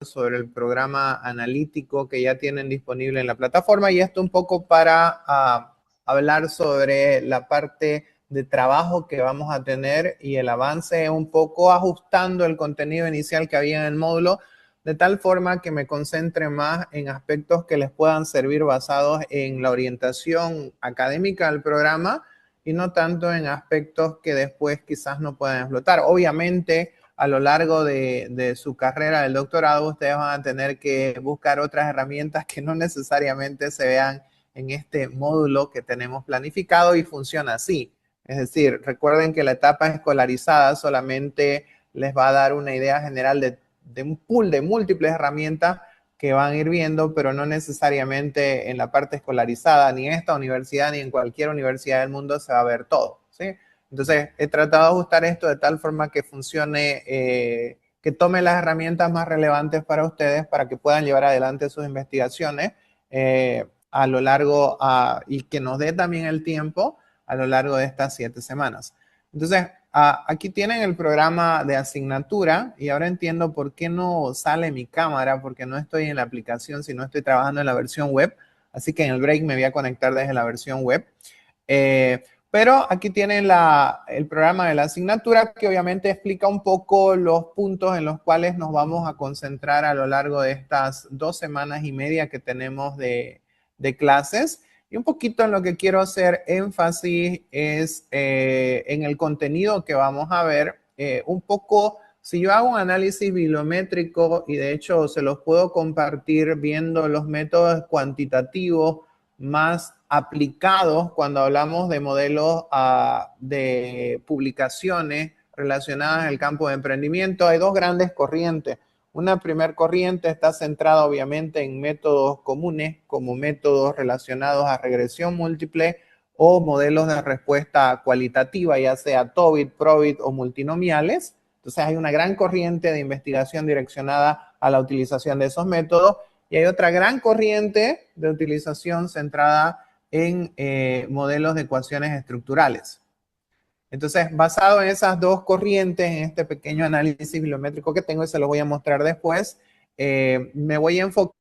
sobre el programa analítico que ya tienen disponible en la plataforma, y esto un poco para hablar sobre la parte de trabajo que vamos a tener y el avance, un poco ajustando el contenido inicial que había en el módulo, de tal forma que me concentre más en aspectos que les puedan servir basados en la orientación académica del programa y no tanto en aspectos que después quizás no puedan explotar. Obviamente, a lo largo de su carrera del doctorado, ustedes van a tener que buscar otras herramientas que no necesariamente se vean en este módulo que tenemos planificado, y funciona así. Es decir, recuerden que la etapa escolarizada solamente les va a dar una idea general de un pool de múltiples herramientas que van a ir viendo, pero no necesariamente en la parte escolarizada, ni en esta universidad, ni en cualquier universidad del mundo se va a ver todo, ¿sí? Entonces, he tratado de ajustar esto de tal forma que funcione, que tome las herramientas más relevantes para ustedes para que puedan llevar adelante sus investigaciones a lo largo, y que nos dé también el tiempo a lo largo de estas 7 semanas. Entonces, aquí tienen el programa de asignatura, y ahora entiendo por qué no sale mi cámara, porque no estoy en la aplicación, sino estoy trabajando en la versión web. Así que en el break me voy a conectar desde la versión web. Pero aquí tienen el programa de la asignatura, que obviamente explica un poco los puntos en los cuales nos vamos a concentrar a lo largo de estas 2 semanas y media que tenemos de clases. Y un poquito en lo que quiero hacer énfasis es en el contenido que vamos a ver. Un poco, si yo hago un análisis bibliométrico, y de hecho se los puedo compartir viendo los métodos cuantitativos más aplicados cuando hablamos de modelos de publicaciones relacionadas al campo de emprendimiento, hay 2 grandes corrientes. Una primera corriente está centrada obviamente en métodos comunes, como métodos relacionados a regresión múltiple o modelos de respuesta cualitativa, ya sea TOBIT, PROBIT o multinomiales. Entonces hay una gran corriente de investigación direccionada a la utilización de esos métodos, y hay otra gran corriente de utilización centrada en modelos de ecuaciones estructurales. Entonces, basado en esas 2 corrientes, en este pequeño análisis bibliométrico que tengo, y se lo voy a mostrar después, me voy a enfocar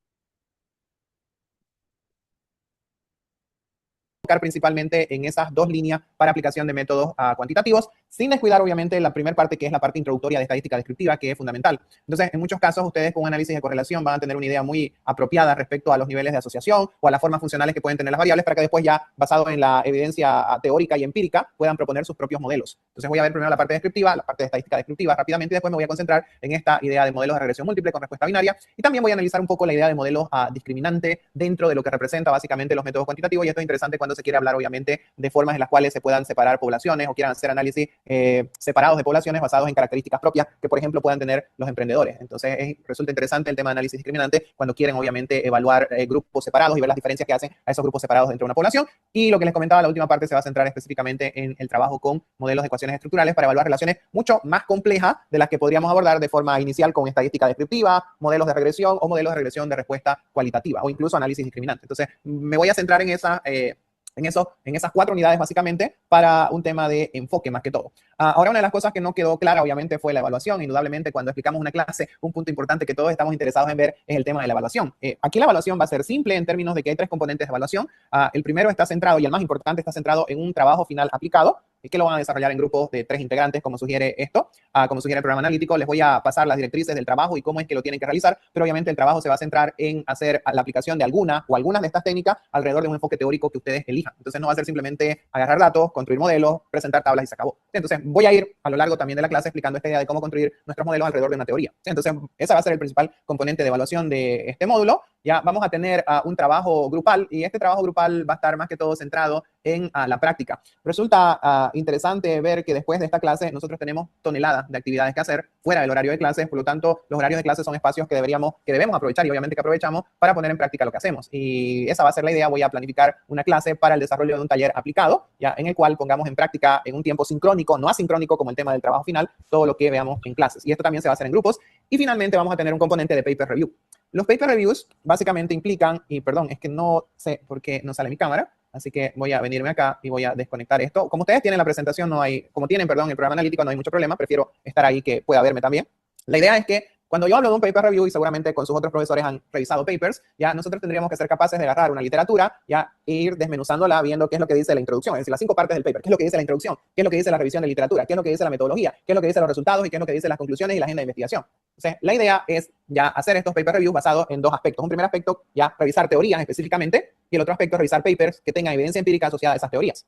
principalmente en esas 2 líneas para aplicación de métodos cuantitativos, sin descuidar obviamente la primera parte, que es la parte introductoria de estadística descriptiva, que es fundamental. Entonces, en muchos casos, ustedes con un análisis de correlación van a tener una idea muy apropiada respecto a los niveles de asociación o a las formas funcionales que pueden tener las variables, para que después, ya basado en la evidencia teórica y empírica, puedan proponer sus propios modelos. Entonces, voy a ver primero la parte descriptiva, la parte de estadística descriptiva rápidamente, y después me voy a concentrar en esta idea de modelos de regresión múltiple con respuesta binaria, y también voy a analizar un poco la idea de modelos discriminante dentro de lo que representa básicamente los métodos cuantitativos. Y esto es interesante cuando se quiere hablar obviamente de formas en las cuales se puedan separar poblaciones o quieran hacer análisis separados de poblaciones basados en características propias que, por ejemplo, puedan tener los emprendedores. Entonces, resulta interesante el tema de análisis discriminante cuando quieren, obviamente, evaluar grupos separados y ver las diferencias que hacen a esos grupos separados dentro de una población. Y lo que les comentaba, la última parte se va a centrar específicamente en el trabajo con modelos de ecuaciones estructurales para evaluar relaciones mucho más complejas de las que podríamos abordar de forma inicial con estadística descriptiva, modelos de regresión o modelos de regresión de respuesta cualitativa, o incluso análisis discriminante. Entonces, me voy a centrar en esas 4 unidades básicamente para un tema de enfoque más que todo. Ahora, una de las cosas que no quedó clara obviamente fue la evaluación. Indudablemente, cuando explicamos una clase, un punto importante que todos estamos interesados en ver es el tema de la evaluación. Aquí la evaluación va a ser simple en términos de que hay 3 componentes de evaluación. El primero está centrado, y el más importante, está centrado en un trabajo final aplicado, que lo van a desarrollar en grupos de 3 integrantes, como sugiere esto, como sugiere el programa analítico. Les voy a pasar las directrices del trabajo y cómo es que lo tienen que realizar, pero obviamente el trabajo se va a centrar en hacer la aplicación de alguna o algunas de estas técnicas alrededor de un enfoque teórico que ustedes elijan. Entonces, no va a ser simplemente agarrar datos, construir modelos, presentar tablas y se acabó. Entonces, voy a ir a lo largo también de la clase explicando esta idea de cómo construir nuestros modelos alrededor de una teoría. Entonces, esa va a ser el principal componente de evaluación de este módulo. Ya vamos a tener un trabajo grupal, y este trabajo grupal va a estar más que todo centrado en la práctica. Resulta interesante ver que después de esta clase nosotros tenemos toneladas de actividades que hacer fuera del horario de clases. Por lo tanto, los horarios de clases son espacios que debemos aprovechar, y obviamente que aprovechamos para poner en práctica lo que hacemos. Y esa va a ser la idea. Voy a planificar una clase para el desarrollo de un taller aplicado, ya en el cual pongamos en práctica en un tiempo sincrónico, no asincrónico como el tema del trabajo final, todo lo que veamos en clases. Y esto también se va a hacer en grupos. Y finalmente vamos a tener un componente de paper review. Los paper reviews básicamente implican, y perdón, es que no sé por qué no sale mi cámara, así que voy a venirme acá y voy a desconectar esto. Como ustedes tienen la presentación, como tienen, perdón, el programa analítico, no hay mucho problema, prefiero estar ahí que pueda verme también. La idea es que Cuando yo hablo de un paper review, y seguramente con sus otros profesores han revisado papers, ya nosotros tendríamos que ser capaces de agarrar una literatura ya, e ir desmenuzándola, viendo qué es lo que dice la introducción, es decir, las 5 partes del paper, qué es lo que dice la introducción, qué es lo que dice la revisión de literatura, qué es lo que dice la metodología, qué es lo que dice los resultados y qué es lo que dice las conclusiones y la agenda de investigación. Entonces, la idea es ya hacer estos paper reviews basados en 2 aspectos. Un primer aspecto, ya revisar teorías específicamente, y el otro aspecto, revisar papers que tengan evidencia empírica asociada a esas teorías.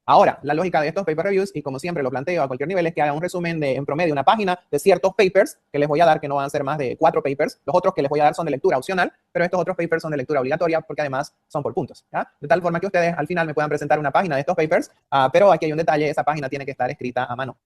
Ahora, la lógica de estos paper reviews, y como siempre lo planteo a cualquier nivel, es que haga un resumen de, en promedio, una página de ciertos papers que les voy a dar, que no van a ser más de 4 papers. Los otros que les voy a dar son de lectura opcional, pero estos otros papers son de lectura obligatoria porque además son por puntos, ¿ya? De tal forma que ustedes al final me puedan presentar una página de estos papers, pero aquí hay un detalle, esa página tiene que estar escrita a mano.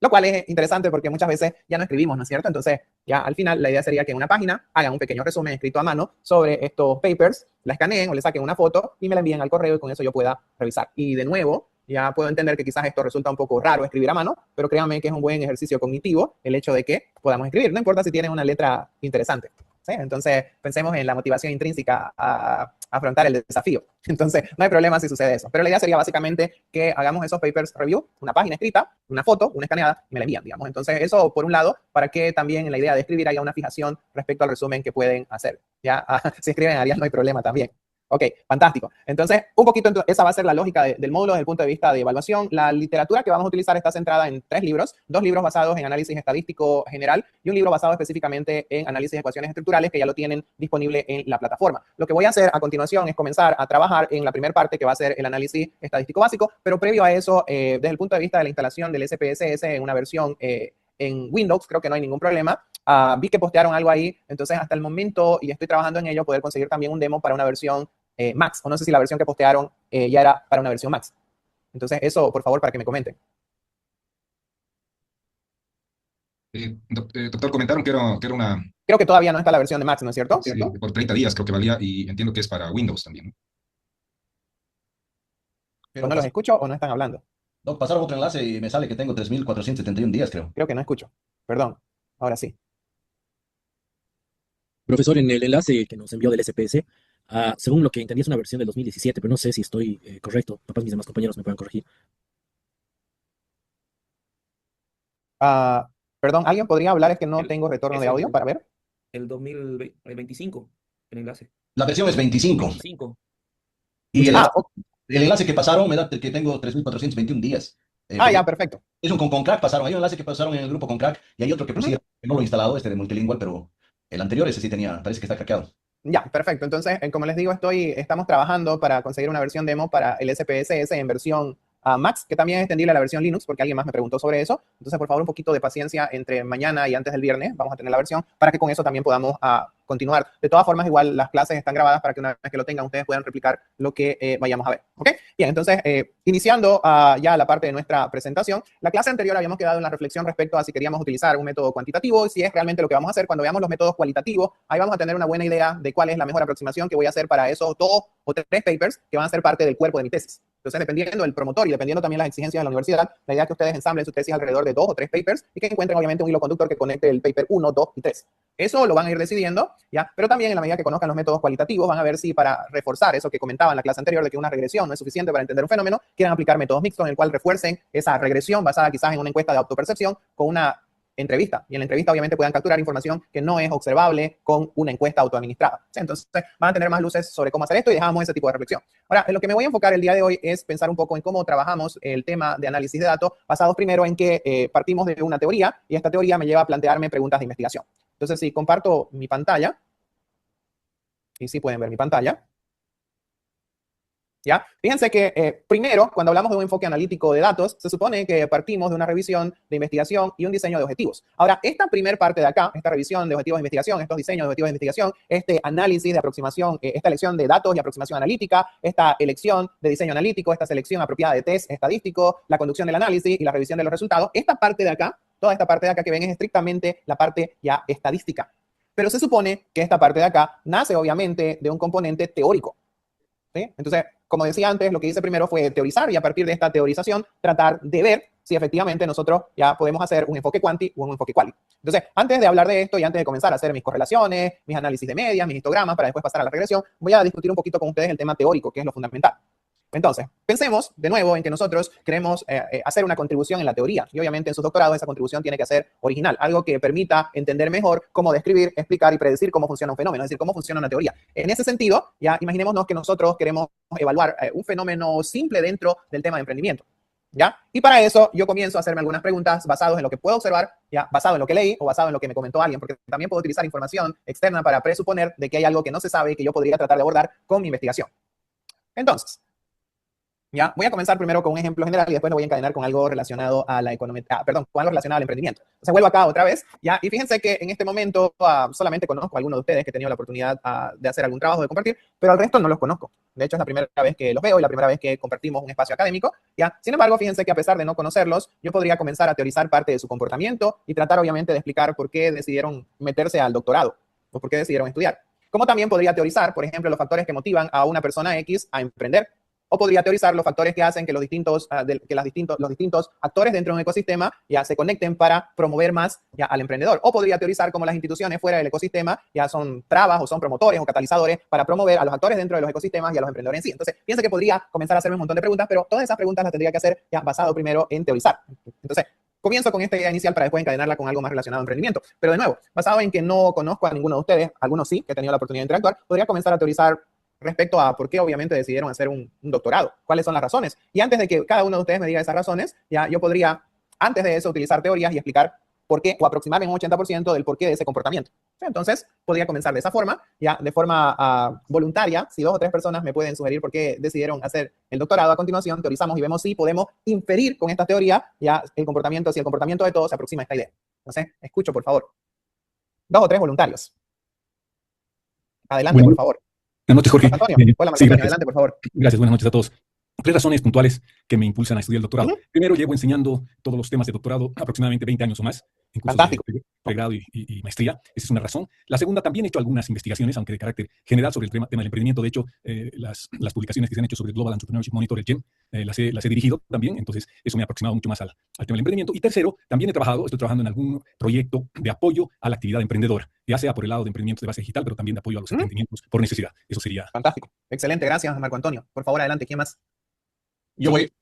Lo cual es interesante porque muchas veces ya no escribimos, ¿no es cierto? Entonces, ya al final la idea sería que en una página hagan un pequeño resumen escrito a mano sobre estos papers, la escaneen o le saquen una foto y me la envíen al correo y con eso yo pueda revisar. Y de nuevo, ya puedo entender que quizás esto resulta un poco raro escribir a mano, pero créanme que es un buen ejercicio cognitivo el hecho de que podamos escribir, no importa si tienen una letra interesante. ¿Sí? Entonces, pensemos en la motivación intrínseca a afrontar el desafío. Entonces, no hay problema si sucede eso. Pero la idea sería básicamente que hagamos esos papers review, una página escrita, una foto, una escaneada, y me la envían, digamos. Entonces, eso por un lado, para que también en la idea de escribir haya una fijación respecto al resumen que pueden hacer. ¿Ya? Si escriben en Arial no hay problema también. Ok, fantástico. Entonces, un poquito, esa va a ser la lógica del módulo desde el punto de vista de evaluación. La literatura que vamos a utilizar está centrada en 3 libros, 2 libros basados en análisis estadístico general y un libro basado específicamente en análisis de ecuaciones estructurales que ya lo tienen disponible en la plataforma. Lo que voy a hacer a continuación es comenzar a trabajar en la primera parte que va a ser el análisis estadístico básico, pero previo a eso, desde el punto de vista de la instalación del SPSS en una versión en Windows, creo que no hay ningún problema. Vi que postearon algo ahí, entonces hasta el momento, y estoy trabajando en ello, poder conseguir también un demo para una versión Max, o no sé si la versión que postearon ya era para una versión Max. Entonces, eso, por favor, para que me comenten. Doctor, comentaron que era una, Creo que todavía no está la versión de Max, ¿no es cierto? sí, por 30 días creo que valía y entiendo que es para Windows también, ¿no? O Pero no los escucho o no están hablando. no, pasaron otro enlace y me sale que tengo 3.471 días, creo. Creo que no escucho. Perdón. Ahora sí. Profesor, en el enlace que nos envió del SPS, según lo que entendí es una versión del 2017, pero no sé si estoy correcto. Capaz mis demás compañeros me puedan corregir. Ah, perdón, ¿alguien podría hablar? Es que no El, tengo retorno es de audio para ver. el 2025, el enlace. La versión es 25. 25. Y Muchas el, Ah, gracias. el enlace que pasaron me da que tengo 3.421 días. Porque ya, perfecto. es un con crack pasaron. Hay un enlace que pasaron en el grupo con crack y hay otro que por Ujú. sí que no lo he instalado, este de multilingüe, pero el anterior ese sí tenía, parece que está craqueado. Ya, perfecto. Entonces, como les digo, estamos trabajando para conseguir una versión demo para el SPSS en versión Max, que también es extendible a la versión Linux, porque alguien más me preguntó sobre eso. Entonces, por favor, un poquito de paciencia entre mañana y antes del viernes. Vamos a tener la versión para que con eso también podamos continuar. De todas formas, igual las clases están grabadas para que una vez que lo tengan, ustedes puedan replicar lo que vayamos a ver. ¿Ok? Bien, entonces, iniciando ya la parte de nuestra presentación, la clase anterior habíamos quedado en la reflexión respecto a si queríamos utilizar un método cuantitativo y si es realmente lo que vamos a hacer. Cuando veamos los métodos cualitativos, ahí vamos a tener una buena idea de cuál es la mejor aproximación que voy a hacer para esos 2 o 3 papers que van a ser parte del cuerpo de mi tesis. Entonces, dependiendo del promotor y dependiendo también las exigencias de la universidad, la idea es que ustedes ensamblen su tesis alrededor de 2 o 3 papers y que encuentren obviamente un hilo conductor que conecte el paper 1, 2 y 3. Eso lo van a ir decidiendo, ¿ya? Pero también en la medida que conozcan los métodos cualitativos, van a ver si para reforzar eso que comentaba en la clase anterior de que una regresión no es suficiente para entender un fenómeno, quieren aplicar métodos mixtos en el cual refuercen esa regresión basada quizás en una encuesta de autopercepción con una entrevista. Y en la entrevista obviamente puedan capturar información que no es observable con una encuesta autoadministrada. ¿Sí? Entonces van a tener más luces sobre cómo hacer esto y dejamos ese tipo de reflexión. Ahora, en lo que me voy a enfocar el día de hoy es pensar un poco en cómo trabajamos el tema de análisis de datos, basados primero en que partimos de una teoría y esta teoría me lleva a plantearme preguntas de investigación. Entonces, si comparto mi pantalla, y si pueden ver mi pantalla, ¿ya? Fíjense que primero, cuando hablamos de un enfoque analítico de datos, se supone que partimos de una revisión de investigación y un diseño de objetivos. Ahora, esta primera parte de acá, esta revisión de objetivos de investigación, estos diseños de objetivos de investigación, este análisis de aproximación, esta elección de datos y aproximación analítica, esta elección de diseño analítico, esta selección apropiada de test estadístico, la conducción del análisis y la revisión de los resultados, esta parte de acá, toda esta parte de acá que ven es estrictamente la parte ya estadística. Pero se supone que esta parte de acá nace obviamente de un componente teórico. ¿Sí? Entonces, como decía antes, lo que hice primero fue teorizar y a partir de esta teorización tratar de ver si efectivamente nosotros ya podemos hacer un enfoque cuanti o un enfoque quali. Entonces, antes de hablar de esto y antes de comenzar a hacer mis correlaciones, mis análisis de medias, mis histogramas, para después pasar a la regresión, voy a discutir un poquito con ustedes el tema teórico, que es lo fundamental. Entonces, pensemos de nuevo en que nosotros queremos hacer una contribución en la teoría y obviamente en sus doctorados esa contribución tiene que ser original, algo que permita entender mejor cómo describir, explicar y predecir cómo funciona un fenómeno, es decir, cómo funciona una teoría. En ese sentido, ya imaginémonos que nosotros queremos evaluar un fenómeno simple dentro del tema de emprendimiento. ¿Ya? Y para eso yo comienzo a hacerme algunas preguntas basadas en lo que puedo observar, ya basado en lo que leí o basado en lo que me comentó alguien, porque también puedo utilizar información externa para presuponer de que hay algo que no se sabe y que yo podría tratar de abordar con mi investigación. Entonces, ya, voy a comenzar primero con un ejemplo general y después lo voy a encadenar con algo relacionado a la economía, con algo relacionado al emprendimiento. Entonces vuelvo acá otra vez, ya, y fíjense que en este momento solamente conozco a algunos de ustedes que he tenido la oportunidad de hacer algún trabajo, de compartir, pero al resto no los conozco. De hecho, es la primera vez que los veo y la primera vez que compartimos un espacio académico, ya. Sin embargo, fíjense que a pesar de no conocerlos, yo podría comenzar a teorizar parte de su comportamiento y tratar, obviamente, de explicar por qué decidieron meterse al doctorado o por qué decidieron estudiar. Como también podría teorizar, por ejemplo, los factores que motivan a una persona X a emprender. O podría teorizar los factores que hacen que los distintos actores dentro de un ecosistema ya se conecten para promover más ya al emprendedor. O podría teorizar cómo las instituciones fuera del ecosistema ya son trabas o son promotores o catalizadores para promover a los actores dentro de los ecosistemas y a los emprendedores en sí. Entonces, piensa que podría comenzar a hacerme un montón de preguntas, pero todas esas preguntas las tendría que hacer ya basado primero en teorizar. Entonces, comienzo con esta idea inicial para después encadenarla con algo más relacionado a emprendimiento. Pero de nuevo, basado en que no conozco a ninguno de ustedes, algunos sí, que he tenido la oportunidad de interactuar, podría comenzar a teorizar respecto a por qué obviamente decidieron hacer un doctorado, cuáles son las razones. Y antes de que cada uno de ustedes me diga esas razones, ya yo podría, antes de eso, utilizar teorías y explicar por qué, o aproximarme un 80% del porqué de ese comportamiento. Entonces, podría comenzar de esa forma, ya de forma voluntaria, si 2 o 3 personas me pueden sugerir por qué decidieron hacer el doctorado. A continuación, teorizamos y vemos si podemos inferir con esta teoría ya el comportamiento, si el comportamiento de todos se aproxima a esta idea. Entonces, escucho, por favor. 2 o 3 voluntarios. Adelante, Bueno, por favor. buenas noches, Jorge. Marco Antonio. Hola, Marco Sí, Antonio, gracias. adelante, por favor. Gracias, buenas noches a todos. 3 razones puntuales que me impulsan a estudiar el doctorado. Ujú. Primero, llevo enseñando todos los temas de doctorado aproximadamente 20 años o más, en cursos Fantástico. de pregrado y maestría. Esa es una razón. La segunda, también he hecho algunas investigaciones, aunque de carácter general, sobre el tema del emprendimiento. De hecho, las publicaciones que se han hecho sobre el Global Entrepreneurship Monitor, el GEM, las he dirigido también. Entonces, eso me ha aproximado mucho más al tema del emprendimiento. Y tercero, también estoy trabajando en algún proyecto de apoyo a la actividad emprendedora, ya sea por el lado de emprendimientos de base digital, pero también de apoyo a los emprendimientos por necesidad. Eso sería. Fantástico. Excelente, gracias, Marco Antonio. Por favor, adelante, ¿quién más? Yo voy.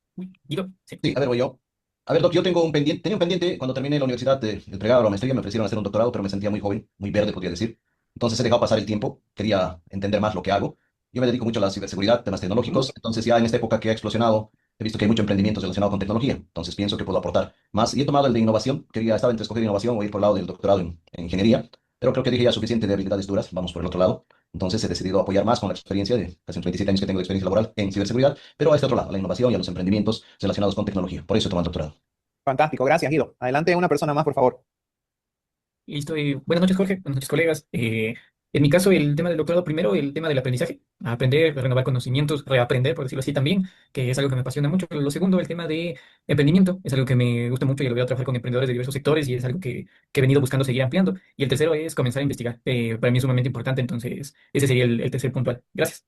Digo, sí. Sí, a ver, voy yo. A ver, Doc, yo tenía un pendiente cuando terminé la universidad, el pregrado, la maestría, me ofrecieron hacer un doctorado, pero me sentía muy joven, muy verde, podría decir. Entonces he dejado pasar el tiempo, quería entender más lo que hago. Yo me dedico mucho a la ciberseguridad, temas tecnológicos, entonces ya en esta época que ha explosionado, he visto que hay mucho emprendimiento relacionado con tecnología, entonces pienso que puedo aportar más. Y he tomado el de innovación, estaba entre escoger innovación o ir por el lado del doctorado en ingeniería, pero creo que dije ya suficiente de habilidades duras, vamos por el otro lado. Entonces he decidido apoyar más con la experiencia de casi 27 años que tengo de experiencia laboral en ciberseguridad, pero a este otro lado, a la innovación y a los emprendimientos relacionados con tecnología. Por eso he tomado el doctorado. Fantástico, gracias, Guido. Adelante, una persona más, por favor. Listo. Buenas noches, Jorge. Buenas noches, colegas. En mi caso, el tema del doctorado, primero, el tema del aprendizaje, aprender, renovar conocimientos, reaprender, por decirlo así también, que es algo que me apasiona mucho. Lo segundo, el tema de emprendimiento, es algo que me gusta mucho y lo voy a trabajar con emprendedores de diversos sectores y es algo que he venido buscando seguir ampliando. Y el tercero es comenzar a investigar. Para mí es sumamente importante, entonces ese sería el tercer puntual. Gracias.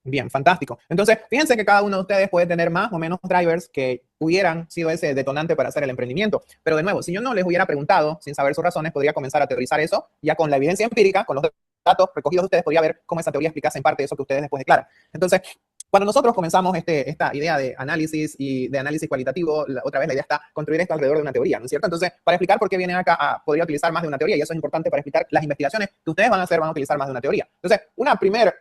Bien, fantástico. Entonces, fíjense que cada uno de ustedes puede tener más o menos drivers que hubieran sido ese detonante para hacer el emprendimiento. Pero de nuevo, si yo no les hubiera preguntado, sin saber sus razones, podría comenzar a teorizar eso, ya con la evidencia empírica, con los datos recogidos de ustedes, podría ver cómo esa teoría explicase en parte eso que ustedes después declaran. Entonces, cuando nosotros comenzamos esta idea de análisis y de análisis cualitativo, otra vez la idea está construir esto alrededor de una teoría, ¿no es cierto? Entonces, para explicar por qué vienen acá, podría utilizar más de una teoría, y eso es importante para explicar las investigaciones que ustedes van a hacer, van a utilizar más de una teoría. Entonces, una primera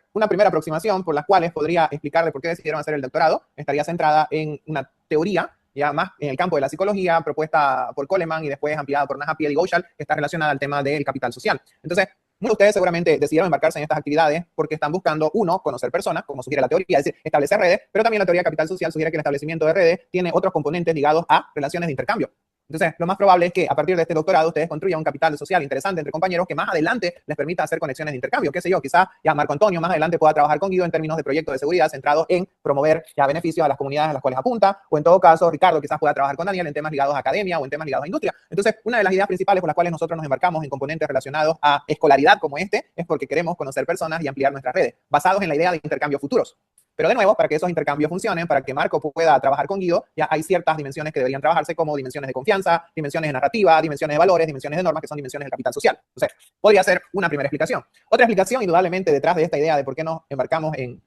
aproximación por las cuales podría explicar de por qué decidieron hacer el doctorado estaría centrada en una teoría, ya más en el campo de la psicología, propuesta por Coleman y después ampliada por Najapiel y Ghoshal, que está relacionada al tema del capital social. Entonces, muchos de ustedes seguramente decidieron embarcarse en estas actividades porque están buscando, uno, conocer personas, como sugiere la teoría, es decir, establecer redes, pero también la teoría de capital social sugiere que el establecimiento de redes tiene otros componentes ligados a relaciones de intercambio. Entonces, lo más probable es que a partir de este doctorado ustedes construyan un capital social interesante entre compañeros que más adelante les permita hacer conexiones de intercambio. Qué sé yo, quizás ya Marco Antonio más adelante pueda trabajar con Guido en términos de proyectos de seguridad centrados en promover ya beneficios a las comunidades a las cuales apunta, o en todo caso, Ricardo quizás pueda trabajar con Daniel en temas ligados a academia o en temas ligados a industria. Entonces, una de las ideas principales por las cuales nosotros nos embarcamos en componentes relacionados a escolaridad como este es porque queremos conocer personas y ampliar nuestras redes, basados en la idea de intercambios futuros. Pero de nuevo, para que esos intercambios funcionen, para que Marco pueda trabajar con Guido, ya hay ciertas dimensiones que deberían trabajarse como dimensiones de confianza, dimensiones de narrativa, dimensiones de valores, dimensiones de normas, que son dimensiones del capital social. Entonces, podría ser una primera explicación. Otra explicación, indudablemente, detrás de esta idea de por qué nos embarcamos en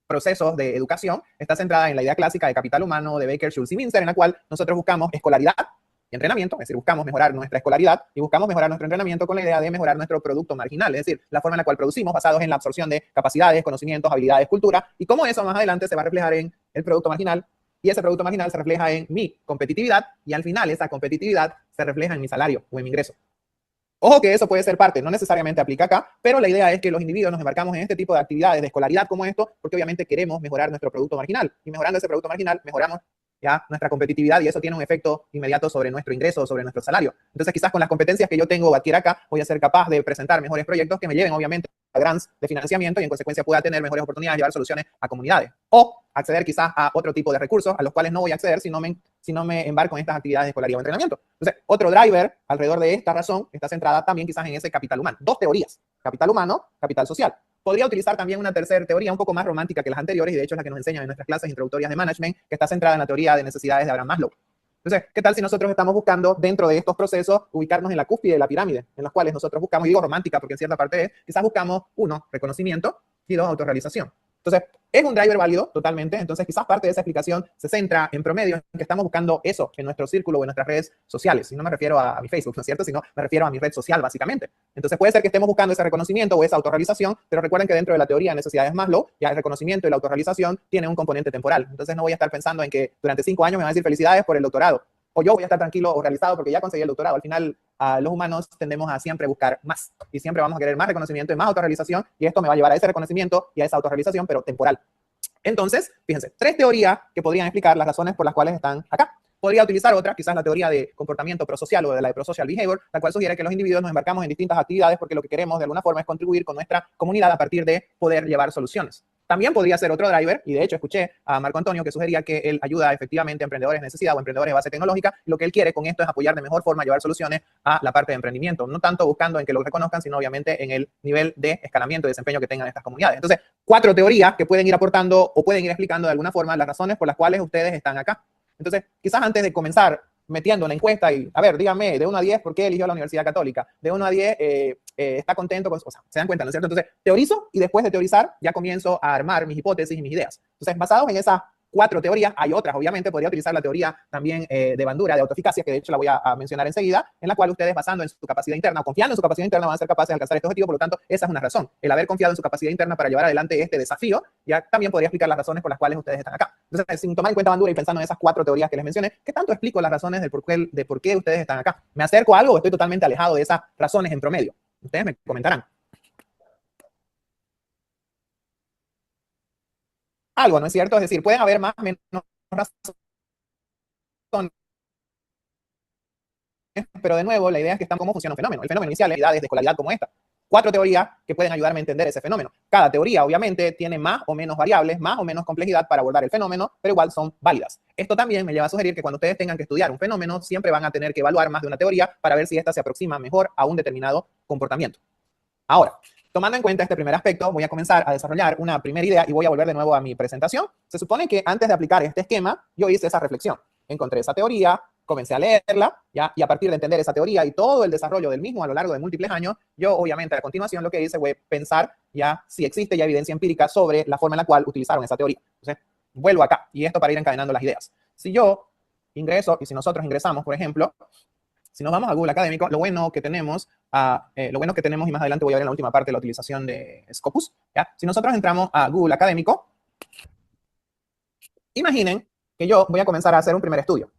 procesos de educación está centrada en la idea clásica de capital humano de Baker, Schultz y Mincer, en la cual nosotros buscamos escolaridad y entrenamiento, es decir, buscamos mejorar nuestra escolaridad y buscamos mejorar nuestro entrenamiento con la idea de mejorar nuestro producto marginal, es decir, la forma en la cual producimos basados en la absorción de capacidades, conocimientos, habilidades, cultura, y cómo eso más adelante se va a reflejar en el producto marginal, y ese producto marginal se refleja en mi competitividad, y al final esa competitividad se refleja en mi salario o en mi ingreso. Ojo que eso puede ser parte, no necesariamente aplica acá, pero la idea es que los individuos nos embarcamos en este tipo de actividades de escolaridad como esto, porque obviamente queremos mejorar nuestro producto marginal, y mejorando ese producto marginal, mejoramos ya nuestra competitividad y eso tiene un efecto inmediato sobre nuestro ingreso, sobre nuestro salario. Entonces quizás con las competencias que yo tengo o adquiera acá, voy a ser capaz de presentar mejores proyectos que me lleven obviamente a grants de financiamiento y en consecuencia pueda tener mejores oportunidades de llevar soluciones a comunidades. O acceder quizás a otro tipo de recursos a los cuales no voy a acceder si no me embarco en estas actividades de escolaridad o entrenamiento. Entonces, otro driver alrededor de esta razón está centrada también quizás en ese capital humano. Dos teorías, capital humano, capital social. Podría utilizar también una tercera teoría un poco más romántica que las anteriores y de hecho es la que nos enseñan en nuestras clases introductorias de management, que está centrada en la teoría de necesidades de Abraham Maslow. Entonces, ¿qué tal si nosotros estamos buscando dentro de estos procesos ubicarnos en la cúspide de la pirámide, en los cuales nosotros buscamos, y digo romántica porque en cierta parte es, quizás buscamos, uno, reconocimiento y dos, autorrealización? Entonces, es un driver válido totalmente, entonces quizás parte de esa explicación se centra en promedio en que estamos buscando eso en nuestro círculo o en nuestras redes sociales. Y no me refiero a mi Facebook, ¿no es cierto? Sino me refiero a mi red social, básicamente. Entonces puede ser que estemos buscando ese reconocimiento o esa autorrealización, pero recuerden que dentro de la teoría de necesidades Maslow, ya el reconocimiento y la autorrealización tienen un componente temporal. Entonces no voy a estar pensando en que durante 5 años me van a decir felicidades por el doctorado, o yo voy a estar tranquilo o realizado porque ya conseguí el doctorado. Al final, los humanos tendemos a siempre buscar más y siempre vamos a querer más reconocimiento y más autorrealización y esto me va a llevar a ese reconocimiento y a esa autorrealización, pero temporal. Entonces, fíjense, 3 teorías que podrían explicar las razones por las cuales están acá. Podría utilizar otra, quizás la teoría de comportamiento prosocial o de la de prosocial behavior, la cual sugiere que los individuos nos embarcamos en distintas actividades porque lo que queremos de alguna forma es contribuir con nuestra comunidad a partir de poder llevar soluciones. También podría ser otro driver, y de hecho escuché a Marco Antonio que sugería que él ayuda efectivamente a emprendedores de necesidad o emprendedores de base tecnológica, y lo que él quiere con esto es apoyar de mejor forma a llevar soluciones a la parte de emprendimiento, no tanto buscando en que lo reconozcan, sino obviamente en el nivel de escalamiento y desempeño que tengan estas comunidades. Entonces, 4 teorías que pueden ir aportando o pueden ir explicando de alguna forma las razones por las cuales ustedes están acá. Entonces, quizás antes de comenzar metiendo la encuesta y, a ver, díganme, de 1 a 10, ¿por qué eligió la Universidad Católica? De 1 a 10, ¿está contento? O sea, se dan cuenta, ¿no es cierto? Entonces, teorizo y después de teorizar ya comienzo a armar mis hipótesis y mis ideas. Entonces, basados en esas 4 teorías, hay otras, obviamente, podría utilizar la teoría también de Bandura, de autoeficacia, que de hecho la voy a mencionar enseguida, en la cual ustedes, basando en su capacidad interna o confiando en su capacidad interna, van a ser capaces de alcanzar este objetivo. Por lo tanto, esa es una razón. El haber confiado en su capacidad interna para llevar adelante este desafío, ya también podría explicar las razones por las cuales ustedes están acá. Entonces, sin tomar en cuenta Bandura y pensando en esas 4 teorías que les mencioné, ¿qué tanto explico las razones de por qué ustedes están acá? ¿Me acerco a algo o estoy totalmente alejado de esas razones en promedio? Ustedes me comentarán. Algo, ¿no es cierto? Es decir, pueden haber más o menos razones, pero de nuevo, la idea es que están cómo funciona un fenómeno. El fenómeno inicial es de escolaridad como esta. 4 teorías que pueden ayudarme a entender ese fenómeno. Cada teoría, obviamente, tiene más o menos variables, más o menos complejidad para abordar el fenómeno, pero igual son válidas. Esto también me lleva a sugerir que cuando ustedes tengan que estudiar un fenómeno, siempre van a tener que evaluar más de una teoría para ver si esta se aproxima mejor a un determinado comportamiento. Ahora, tomando en cuenta este primer aspecto, voy a comenzar a desarrollar una primera idea y voy a volver de nuevo a mi presentación. Se supone que antes de aplicar este esquema, yo hice esa reflexión. Encontré esa teoría, comencé a leerla, ¿ya? Y a partir de entender esa teoría y todo el desarrollo del mismo a lo largo de múltiples años, yo obviamente a continuación lo que hice fue pensar ya si existe ya evidencia empírica sobre la forma en la cual utilizaron esa teoría. Entonces, vuelvo acá, y esto para ir encadenando las ideas. Si yo ingreso, y si nosotros ingresamos, por ejemplo, si nos vamos a Google Académico, lo bueno que tenemos, y más adelante voy a ver en la última parte la utilización de Scopus, ¿ya? Si nosotros entramos a Google Académico, imaginen que yo voy a comenzar a hacer un primer estudio.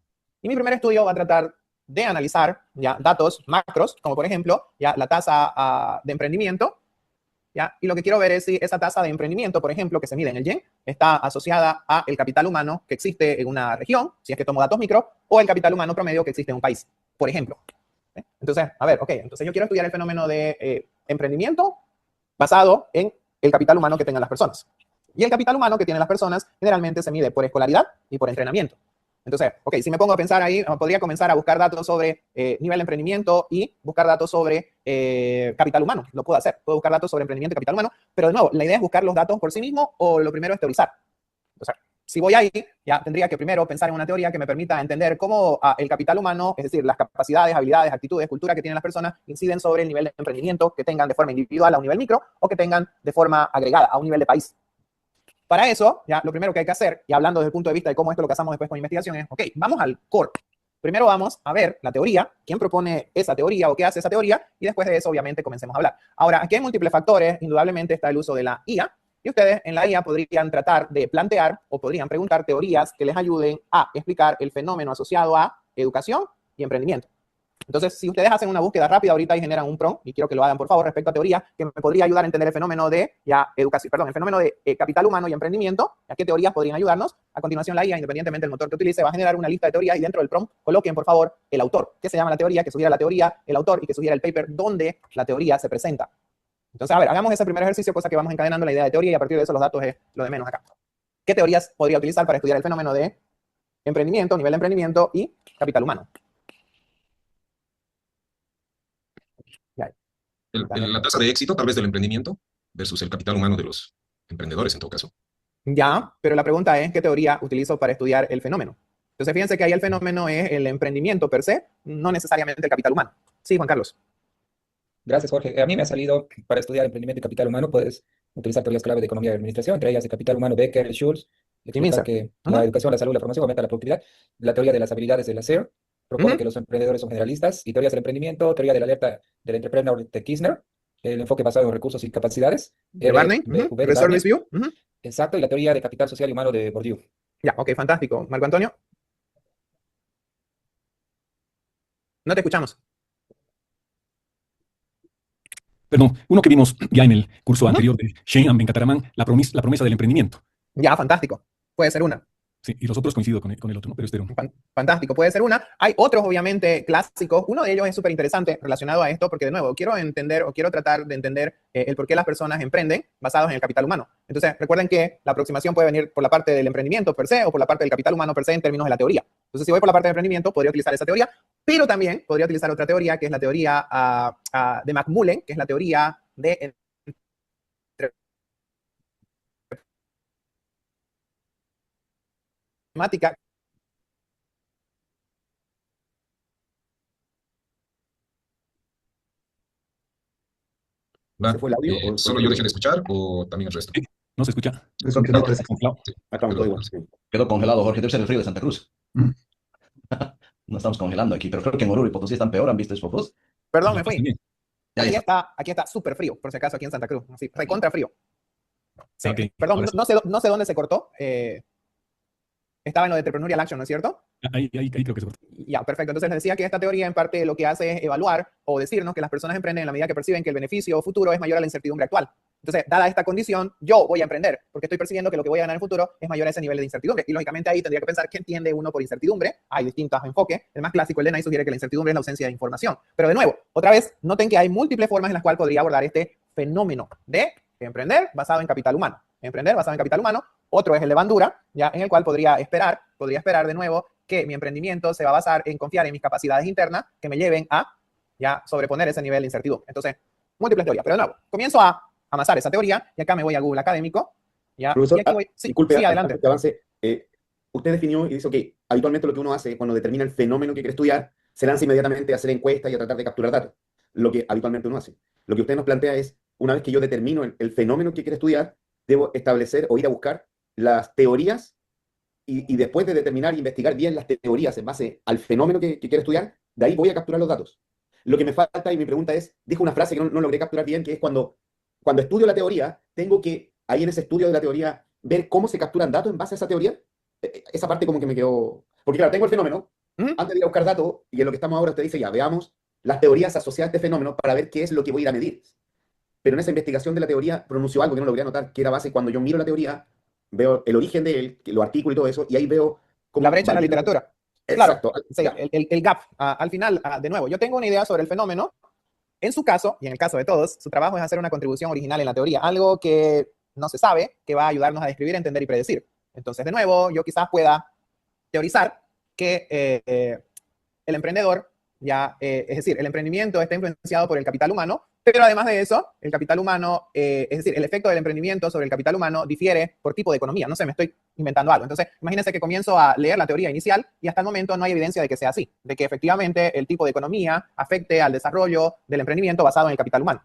Y mi primer estudio va a tratar de analizar ya datos macros, como por ejemplo ya la tasa de emprendimiento, ¿ya? Y lo que quiero ver es si esa tasa de emprendimiento, por ejemplo, que se mide en el YEN, está asociada a el capital humano que existe en una región, si es que tomo datos micro, o el capital humano promedio que existe en un país, por ejemplo. Entonces, a ver, ok, entonces yo quiero estudiar el fenómeno de emprendimiento basado en el capital humano que tengan las personas. Y el capital humano que tienen las personas generalmente se mide por escolaridad y por entrenamiento. Entonces, ok, si me pongo a pensar ahí, podría comenzar a buscar datos sobre nivel de emprendimiento y buscar datos sobre capital humano. Lo puedo hacer. Puedo buscar datos sobre emprendimiento y capital humano, pero de nuevo, la idea es buscar los datos por sí mismo o lo primero es teorizar. O sea, si voy ahí, ya tendría que primero pensar en una teoría que me permita entender cómo el capital humano, es decir, las capacidades, habilidades, actitudes, cultura que tienen las personas, inciden sobre el nivel de emprendimiento que tengan de forma individual a un nivel micro o que tengan de forma agregada a un nivel de país. Para eso, ya lo primero que hay que hacer, y hablando desde el punto de vista de cómo esto lo casamos después con investigación, es, ok, vamos al core. Primero vamos a ver la teoría, quién propone esa teoría o qué hace esa teoría, y después de eso, obviamente, comencemos a hablar. Ahora, aquí hay múltiples factores, indudablemente está el uso de la IA, y ustedes en la IA podrían tratar de plantear o podrían preguntar teorías que les ayuden a explicar el fenómeno asociado a educación y emprendimiento. Entonces, si ustedes hacen una búsqueda rápida ahorita y generan un prompt, y quiero que lo hagan por favor respecto a teoría, que me podría ayudar a entender el fenómeno de educación, perdón, el fenómeno de capital humano y emprendimiento, ¿a qué teorías podrían ayudarnos? A continuación, la IA, independientemente del motor que utilice, va a generar una lista de teorías y dentro del prompt coloquen por favor el autor, que se llama la teoría, que sugiera la teoría, el autor y que sugiera el paper donde la teoría se presenta. Entonces, a ver, hagamos ese primer ejercicio, cosa que vamos encadenando la idea de teoría y a partir de eso los datos es lo de menos acá. ¿Qué teorías podría utilizar para estudiar el fenómeno de emprendimiento, nivel de emprendimiento y capital humano? La tasa de éxito, tal vez, del emprendimiento versus el capital humano de los emprendedores, en todo caso. Ya, pero la pregunta es, ¿qué teoría utilizo para estudiar el fenómeno? Entonces, fíjense que ahí el fenómeno es el emprendimiento per se, no necesariamente el capital humano. Sí, Juan Carlos. Gracias, Jorge. A mí me ha salido para estudiar emprendimiento y capital humano, puedes utilizar teorías clave de economía y administración, entre ellas de capital humano, Becker, Schultz, explica Mincer. que la educación, la salud, la formación aumenta la productividad, la teoría de las habilidades de la SER, propone que los emprendedores son generalistas, y teorías del emprendimiento, teoría de la alerta del entrepreneur de Kirchner, el enfoque basado en recursos y capacidades, De Barney, Reserve View. Exacto, y la teoría de capital social y humano de Bourdieu. Ya, ok, fantástico. Marco Antonio. No te escuchamos. Perdón, uno que vimos ya en el curso anterior de Shane Venkataraman, la promesa del emprendimiento. Ya, fantástico. Puede ser una. Sí, y los otros coincido con el otro, ¿no? Pero este era uno. Fantástico, puede ser una. Hay otros, obviamente, clásicos. Uno de ellos es súper interesante relacionado a esto, porque de nuevo, quiero entender o quiero tratar de entender el por qué las personas emprenden basados en el capital humano. Entonces, recuerden que la aproximación puede venir por la parte del emprendimiento per se o por la parte del capital humano per se en términos de la teoría. Entonces, si voy por la parte del emprendimiento, podría utilizar esa teoría, pero también podría utilizar otra teoría, que es la teoría de McMullen, que es la teoría de matemática. Va. ¿Se fue el audio? ¿Solo yo dejé de escuchar o también el resto? Sí, no se escucha. Eso quedó, Congelado. acá todo igual. Quedó congelado, Jorge. Debe ser el frío de Santa Cruz. Mm. No estamos congelando aquí, pero creo que en Oruro y Potosí están peor. ¿Han visto esos fotos? Perdón, La me paz fui. también. Ya está. Aquí está súper frío, por si acaso, aquí en Santa Cruz. Así, recontra frío. Sí, Ok, perdón, ahora sí. no sé dónde se cortó. Estaba en lo de Entrepreneurial Action, ¿no es cierto? Ahí creo que se cortó. Ya, perfecto. Entonces les decía que esta teoría en parte lo que hace es evaluar o decirnos que las personas emprenden en la medida que perciben que el beneficio futuro es mayor a la incertidumbre actual. Entonces, dada esta condición, yo voy a emprender porque estoy percibiendo que lo que voy a ganar en el futuro es mayor a ese nivel de incertidumbre. Y lógicamente ahí tendría que pensar qué entiende uno por incertidumbre. Hay distintos enfoques. El más clásico, el de Nye, sugiere que la incertidumbre es la ausencia de información. Pero de nuevo, otra vez, noten que hay múltiples formas en las cuales podría abordar este fenómeno de emprender basado en capital humano. Emprender basado en capital humano. Otro es el de Bandura, ya en el cual podría esperar de nuevo que mi emprendimiento se va a basar en confiar en mis capacidades internas que me lleven a ya sobreponer ese nivel de incertidumbre. Entonces, múltiples teorías. Pero de nuevo, comienzo a amasar esa teoría y acá me voy a Google Académico. ¿Ya? Profesor, Y aquí voy. Sí, disculpe, sí, adelante. que avance. Usted definió y dice, ok, habitualmente lo que uno hace cuando determina el fenómeno que quiere estudiar, se lanza inmediatamente a hacer encuestas y a tratar de capturar datos. Lo que habitualmente uno hace. Lo que usted nos plantea es, una vez que yo determino el fenómeno que quiere estudiar, debo establecer o ir a buscar las teorías y después de determinar e investigar bien las teorías en base al fenómeno que quiero estudiar, de ahí voy a capturar los datos. Lo que me falta y mi pregunta es, dijo una frase que no logré capturar bien, que es cuando estudio la teoría, tengo que, ahí en ese estudio de la teoría, ver cómo se capturan datos en base a esa teoría. Esa parte como que me quedó... Porque claro, tengo el fenómeno, antes de ir a buscar datos, y en lo que estamos ahora usted dice, ya, veamos las teorías asociadas a este fenómeno para ver qué es lo que voy a ir a medir. Pero en esa investigación de la teoría pronunció algo que no logré anotar, que era base, cuando yo miro la teoría, veo el origen de él, lo artículo y todo eso, y ahí veo cómo... La brecha en la literatura. Exacto. Claro, sí, el gap. Al final, de nuevo, yo tengo una idea sobre el fenómeno. En su caso, y en el caso de todos, su trabajo es hacer una contribución original en la teoría, algo que no se sabe, que va a ayudarnos a describir, entender y predecir. Entonces, de nuevo, yo quizás pueda teorizar que el emprendedor, es decir, el emprendimiento está influenciado por el capital humano, pero además de eso, el capital humano, es decir, el efecto del emprendimiento sobre el capital humano difiere por tipo de economía. No sé, me estoy inventando algo. Entonces, imagínense que comienzo a leer la teoría inicial y hasta el momento no hay evidencia de que sea así, de que efectivamente el tipo de economía afecte al desarrollo del emprendimiento basado en el capital humano.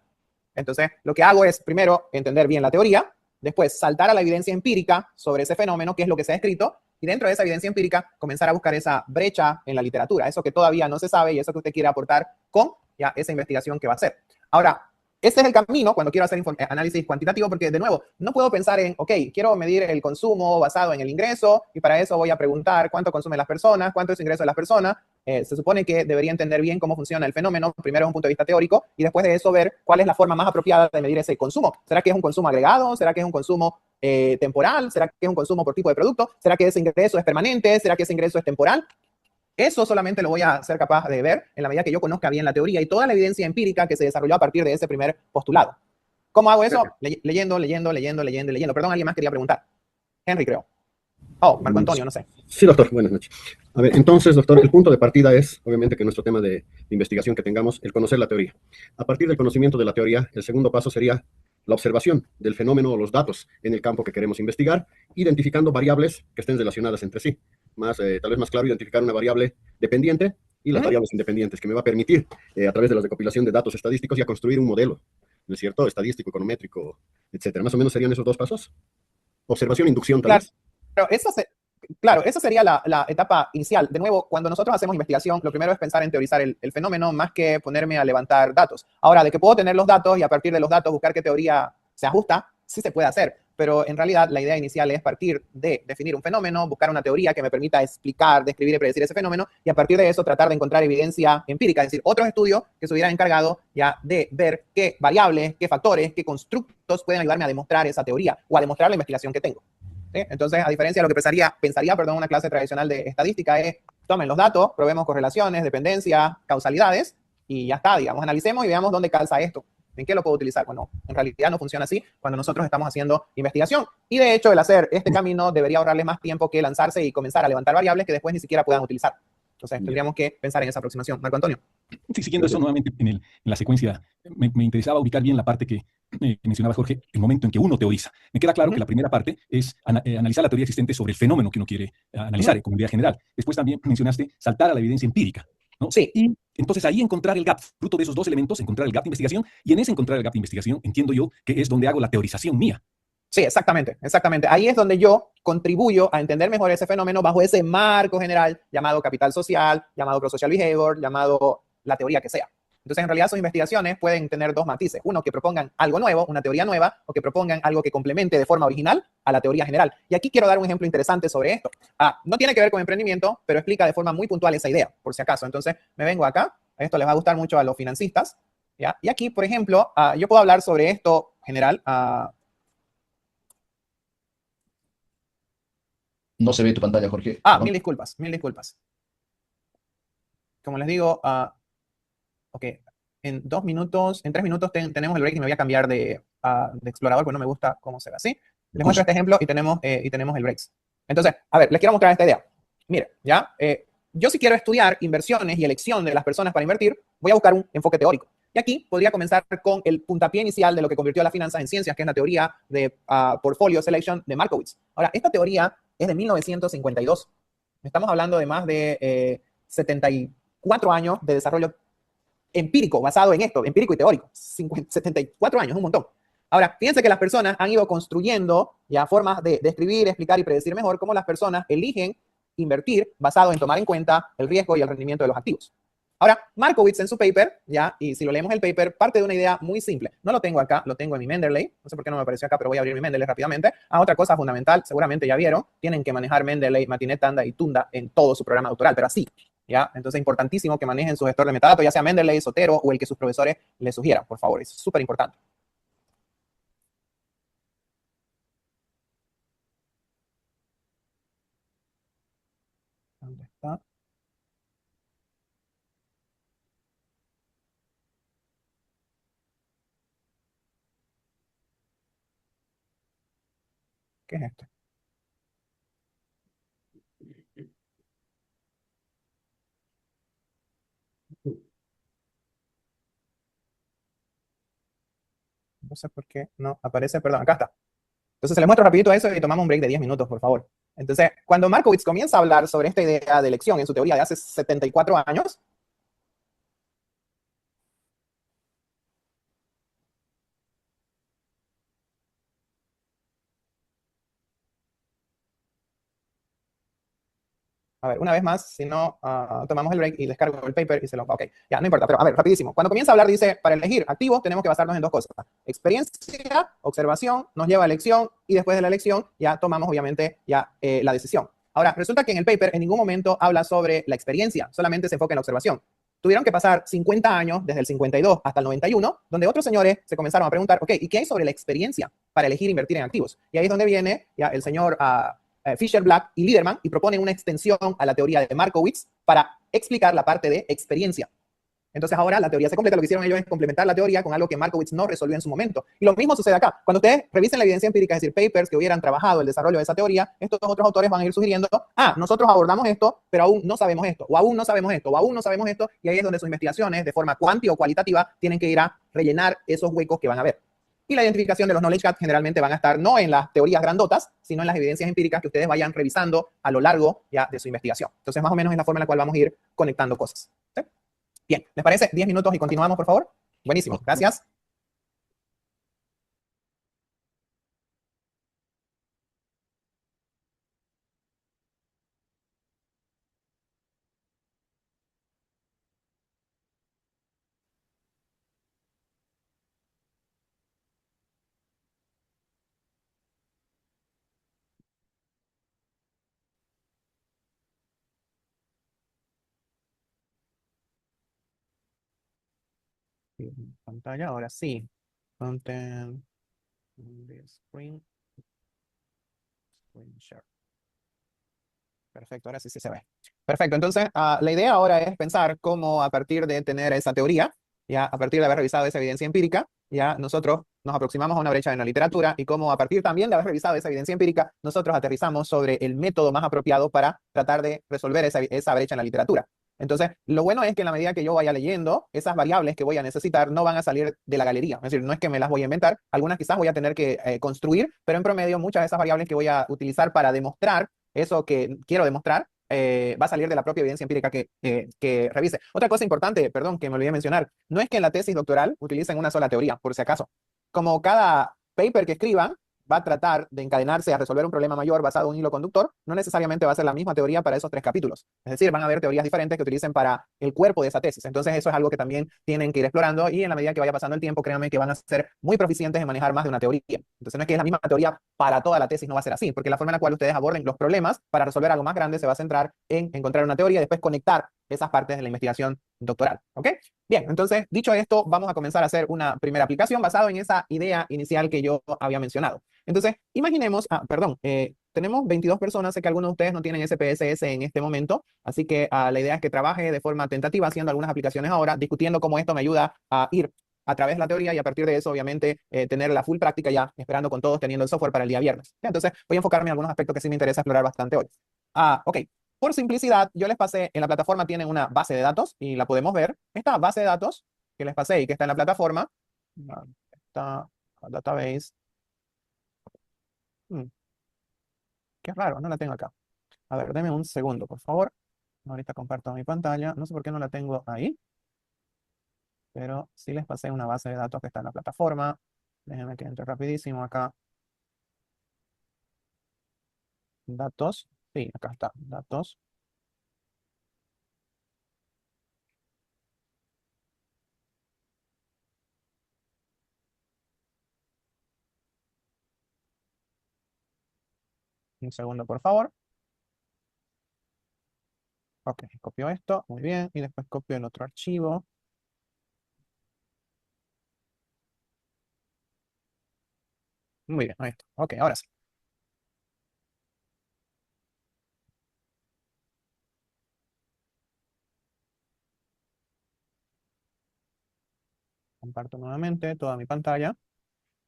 Entonces, lo que hago es, primero, entender bien la teoría, después saltar a la evidencia empírica sobre ese fenómeno, que es lo que se ha escrito, y dentro de esa evidencia empírica comenzar a buscar esa brecha en la literatura, eso que todavía no se sabe y eso que usted quiere aportar con ya esa investigación que va a hacer. Ahora, ese es el camino cuando quiero hacer análisis cuantitativo, porque de nuevo, no puedo pensar en, ok, quiero medir el consumo basado en el ingreso y para eso voy a preguntar cuánto consumen las personas, cuánto es el ingreso de las personas. Se supone que debería entender bien cómo funciona el fenómeno, primero desde un punto de vista teórico y después de eso ver cuál es la forma más apropiada de medir ese consumo. ¿Será que es un consumo agregado? ¿Será que es un consumo temporal? ¿Será que es un consumo por tipo de producto? ¿Será que ese ingreso es permanente? ¿Será que ese ingreso es temporal? Eso solamente lo voy a ser capaz de ver en la medida que yo conozca bien la teoría y toda la evidencia empírica que se desarrolló a partir de ese primer postulado. ¿Cómo hago eso? Leyendo. Perdón, alguien más quería preguntar. Henry, creo. Oh, Marco Antonio, no sé. Sí, doctor, buenas noches. A ver, entonces, doctor, el punto de partida es, obviamente, que nuestro tema de investigación que tengamos, el conocer la teoría. A partir del conocimiento de la teoría, el segundo paso sería la observación del fenómeno o los datos en el campo que queremos investigar, identificando variables que estén relacionadas entre sí. Tal vez más claro, identificar una variable dependiente y las variables independientes, que me va a permitir, a través de la recopilación de datos estadísticos, ya construir un modelo, ¿no es cierto? Estadístico, econométrico, etcétera. Más o menos serían esos dos pasos. Observación, inducción, tal vez. Claro, esa sería la etapa inicial. De nuevo, cuando nosotros hacemos investigación, lo primero es pensar en teorizar el fenómeno más que ponerme a levantar datos. Ahora, de que puedo tener los datos y a partir de los datos buscar qué teoría se ajusta, sí se puede hacer. Pero en realidad la idea inicial es partir de definir un fenómeno, buscar una teoría que me permita explicar, describir y predecir ese fenómeno y a partir de eso tratar de encontrar evidencia empírica, es decir, otros estudios que se hubieran encargado ya de ver qué variables, qué factores, qué constructos pueden ayudarme a demostrar esa teoría o a demostrar la investigación que tengo. ¿Sí? Entonces, a diferencia de lo que pensaría, una clase tradicional de estadística es, tomen los datos, probemos correlaciones, dependencias, causalidades, y ya está, digamos, analicemos y veamos dónde calza esto. ¿En qué lo puedo utilizar? Bueno, en realidad no funciona así cuando nosotros estamos haciendo investigación. Y de hecho, el hacer este camino debería ahorrarle más tiempo que lanzarse y comenzar a levantar variables que después ni siquiera puedan utilizar. Entonces, tendríamos que pensar en esa aproximación. Marco Antonio. Sí, siguiendo eso nuevamente en la secuencia, me interesaba ubicar bien la parte que mencionaba Jorge, el momento en que uno teoriza. Me queda claro que la primera parte es analizar la teoría existente sobre el fenómeno que uno quiere analizar como idea general. Después también mencionaste saltar a la evidencia empírica, ¿no? Sí. Y entonces ahí encontrar el gap, fruto de esos dos elementos, encontrar el gap de investigación, y en ese encontrar el gap de investigación entiendo yo que es donde hago la teorización mía. Sí, exactamente. Ahí es donde yo contribuyo a entender mejor ese fenómeno bajo ese marco general llamado capital social, llamado prosocial behavior, llamado la teoría que sea. Entonces, en realidad, sus investigaciones pueden tener dos matices. Uno, que propongan algo nuevo, una teoría nueva, o que propongan algo que complemente de forma original a la teoría general. Y aquí quiero dar un ejemplo interesante sobre esto. No tiene que ver con emprendimiento, pero explica de forma muy puntual esa idea, por si acaso. Entonces, me vengo acá. Esto les va a gustar mucho a los financistas, ¿ya? Y aquí, por ejemplo, yo puedo hablar sobre esto general. No se ve tu pantalla, Jorge. Mil disculpas. Como les digo, ok, en 2 minutos, en 3 minutos tenemos el break y me voy a cambiar de explorador porque no me gusta cómo se ve así. Les muestro este ejemplo y tenemos el break. Entonces, a ver, les quiero mostrar esta idea. Mire, ya, yo si quiero estudiar inversiones y elección de las personas para invertir, voy a buscar un enfoque teórico. Y aquí podría comenzar con el puntapié inicial de lo que convirtió a las finanzas en ciencias, que es la teoría de portfolio selection de Markowitz. Ahora, esta teoría es de 1952. Estamos hablando de más de 74 años de desarrollo empírico basado en esto, empírico y teórico. 74 años, un montón. Ahora, fíjense que las personas han ido construyendo ya formas de describir, explicar y predecir mejor cómo las personas eligen invertir basado en tomar en cuenta el riesgo y el rendimiento de los activos. Ahora, Markowitz en su paper, ya, y si lo leemos el paper, parte de una idea muy simple. No lo tengo acá, lo tengo en mi Mendeley. No sé por qué no me apareció acá, pero voy a abrir mi Mendeley rápidamente. Otra cosa fundamental, seguramente ya vieron, tienen que manejar Mendeley, Matinet, Tanda y Tunda en todo su programa doctoral, pero así, ¿ya? Entonces, importantísimo que manejen su gestor de metadatos, ya sea Mendeley, Zotero o el que sus profesores les sugieran, por favor. Es súper importante. ¿Dónde está? ¿Qué es esto? No sé por qué no aparece, perdón, acá está. Entonces, se les muestro rapidito eso y tomamos un break de 10 minutos, por favor. Entonces, cuando Markowitz comienza a hablar sobre esta idea de elección en su teoría de hace 74 años, A ver, una vez más, si no, tomamos el break y descargo el paper y se lo... Ok, ya, no importa, pero a ver, rapidísimo. Cuando comienza a hablar, dice, para elegir activos tenemos que basarnos en dos cosas. Experiencia, observación, nos lleva a elección y después de la elección ya tomamos, obviamente, ya la decisión. Ahora, resulta que en el paper en ningún momento habla sobre la experiencia, solamente se enfoca en la observación. Tuvieron que pasar 50 años, desde el 52 hasta el 91, donde otros señores se comenzaron a preguntar, ok, ¿y qué hay sobre la experiencia para elegir invertir en activos? Y ahí es donde viene ya el señor Fisher, Black y Liederman y proponen una extensión a la teoría de Markowitz para explicar la parte de experiencia. Entonces ahora la teoría se completa, lo que hicieron ellos es complementar la teoría con algo que Markowitz no resolvió en su momento. Y lo mismo sucede acá. Cuando ustedes revisen la evidencia empírica, es decir, papers que hubieran trabajado el desarrollo de esa teoría, estos otros autores van a ir sugiriendo, nosotros abordamos esto, pero aún no sabemos esto, o aún no sabemos esto, o aún no sabemos esto, y ahí es donde sus investigaciones, de forma cuanti o cualitativa, tienen que ir a rellenar esos huecos que van a ver. Y la identificación de los knowledge gaps generalmente van a estar no en las teorías grandotas, sino en las evidencias empíricas que ustedes vayan revisando a lo largo ya de su investigación. Entonces, más o menos es la forma en la cual vamos a ir conectando cosas. ¿Sí? Bien, ¿les parece? 10 minutos y continuamos, por favor. Buenísimo, gracias. Pantalla, ahora sí. Content, screen share. Perfecto, ahora sí se ve. Perfecto, entonces la idea ahora es pensar cómo a partir de tener esa teoría, ya a partir de haber revisado esa evidencia empírica, ya nosotros nos aproximamos a una brecha en la literatura y cómo a partir también de haber revisado esa evidencia empírica, nosotros aterrizamos sobre el método más apropiado para tratar de resolver esa brecha en la literatura. Entonces, lo bueno es que en la medida que yo vaya leyendo, esas variables que voy a necesitar no van a salir de la galería. Es decir, no es que me las voy a inventar, algunas quizás voy a tener que construir, pero en promedio muchas de esas variables que voy a utilizar para demostrar eso que quiero demostrar, va a salir de la propia evidencia empírica que revise. Otra cosa importante, perdón, que me olvidé mencionar, no es que en la tesis doctoral utilicen una sola teoría, por si acaso. Como cada paper que escriban va a tratar de encadenarse a resolver un problema mayor basado en un hilo conductor, no necesariamente va a ser la misma teoría para esos 3 capítulos. Es decir, van a haber teorías diferentes que utilicen para el cuerpo de esa tesis. Entonces, eso es algo que también tienen que ir explorando y en la medida que vaya pasando el tiempo, créanme que van a ser muy proficientes en manejar más de una teoría. Entonces, no es que es la misma teoría para toda la tesis, no va a ser así, porque la forma en la cual ustedes aborden los problemas para resolver algo más grande se va a centrar en encontrar una teoría y después conectar esas partes de la investigación doctoral. ¿Ok? Bien, entonces, dicho esto, vamos a comenzar a hacer una primera aplicación basada en esa idea inicial que yo había mencionado. Entonces, imaginemos, tenemos 22 personas, sé que algunos de ustedes no tienen SPSS en este momento, así que la idea es que trabaje de forma tentativa haciendo algunas aplicaciones ahora, discutiendo cómo esto me ayuda a ir a través de la teoría y a partir de eso, obviamente, tener la full práctica ya, esperando con todos, teniendo el software para el día viernes. Entonces, voy a enfocarme en algunos aspectos que sí me interesa explorar bastante hoy. Ok. Por simplicidad, yo les pasé, en la plataforma tienen una base de datos y la podemos ver. Esta base de datos que les pasé y que está en la plataforma, está database. Qué raro, no la tengo acá. A ver, denme un segundo, por favor. Ahorita comparto mi pantalla. No sé por qué no la tengo ahí, pero sí les pasé una base de datos que está en la plataforma. Déjenme que entre rapidísimo acá. Datos. Sí, acá está. Datos. Un segundo, por favor. Ok, copio esto. Muy bien. Y después copio el otro archivo. Muy bien, ahí está. Ok, ahora sí. Comparto nuevamente toda mi pantalla.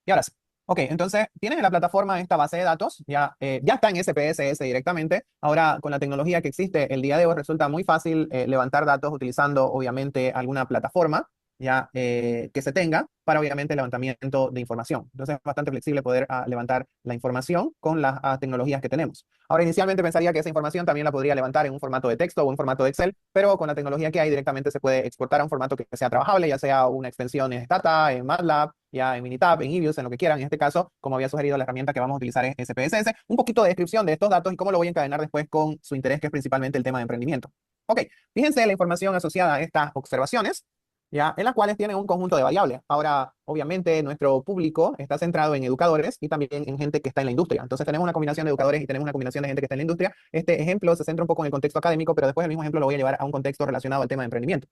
Y ahora sí. Ok, entonces tienes en la plataforma esta base de datos, ya está en SPSS directamente. Ahora, con la tecnología que existe el día de hoy, resulta muy fácil levantar datos utilizando, obviamente, alguna plataforma. ya, que se tenga para obviamente el levantamiento de información. Entonces es bastante flexible poder levantar la información con las tecnologías que tenemos. Ahora, inicialmente pensaría que esa información también la podría levantar en un formato de texto o un formato de Excel, pero con la tecnología que hay directamente se puede exportar a un formato que sea trabajable, ya sea una extensión en Stata, en MATLAB, ya en Minitab, en Evius, en lo que quieran. En este caso, como había sugerido, la herramienta que vamos a utilizar es SPSS. Un poquito de descripción de estos datos y cómo lo voy a encadenar después con su interés, que es principalmente el tema de emprendimiento. Ok, fíjense la información asociada a estas observaciones, ya, en las cuales tienen un conjunto de variables. Ahora, obviamente, nuestro público está centrado en educadores y también en gente que está en la industria. Entonces, tenemos una combinación de educadores y tenemos una combinación de gente que está en la industria. Este ejemplo se centra un poco en el contexto académico, pero después el mismo ejemplo lo voy a llevar a un contexto relacionado al tema de emprendimiento.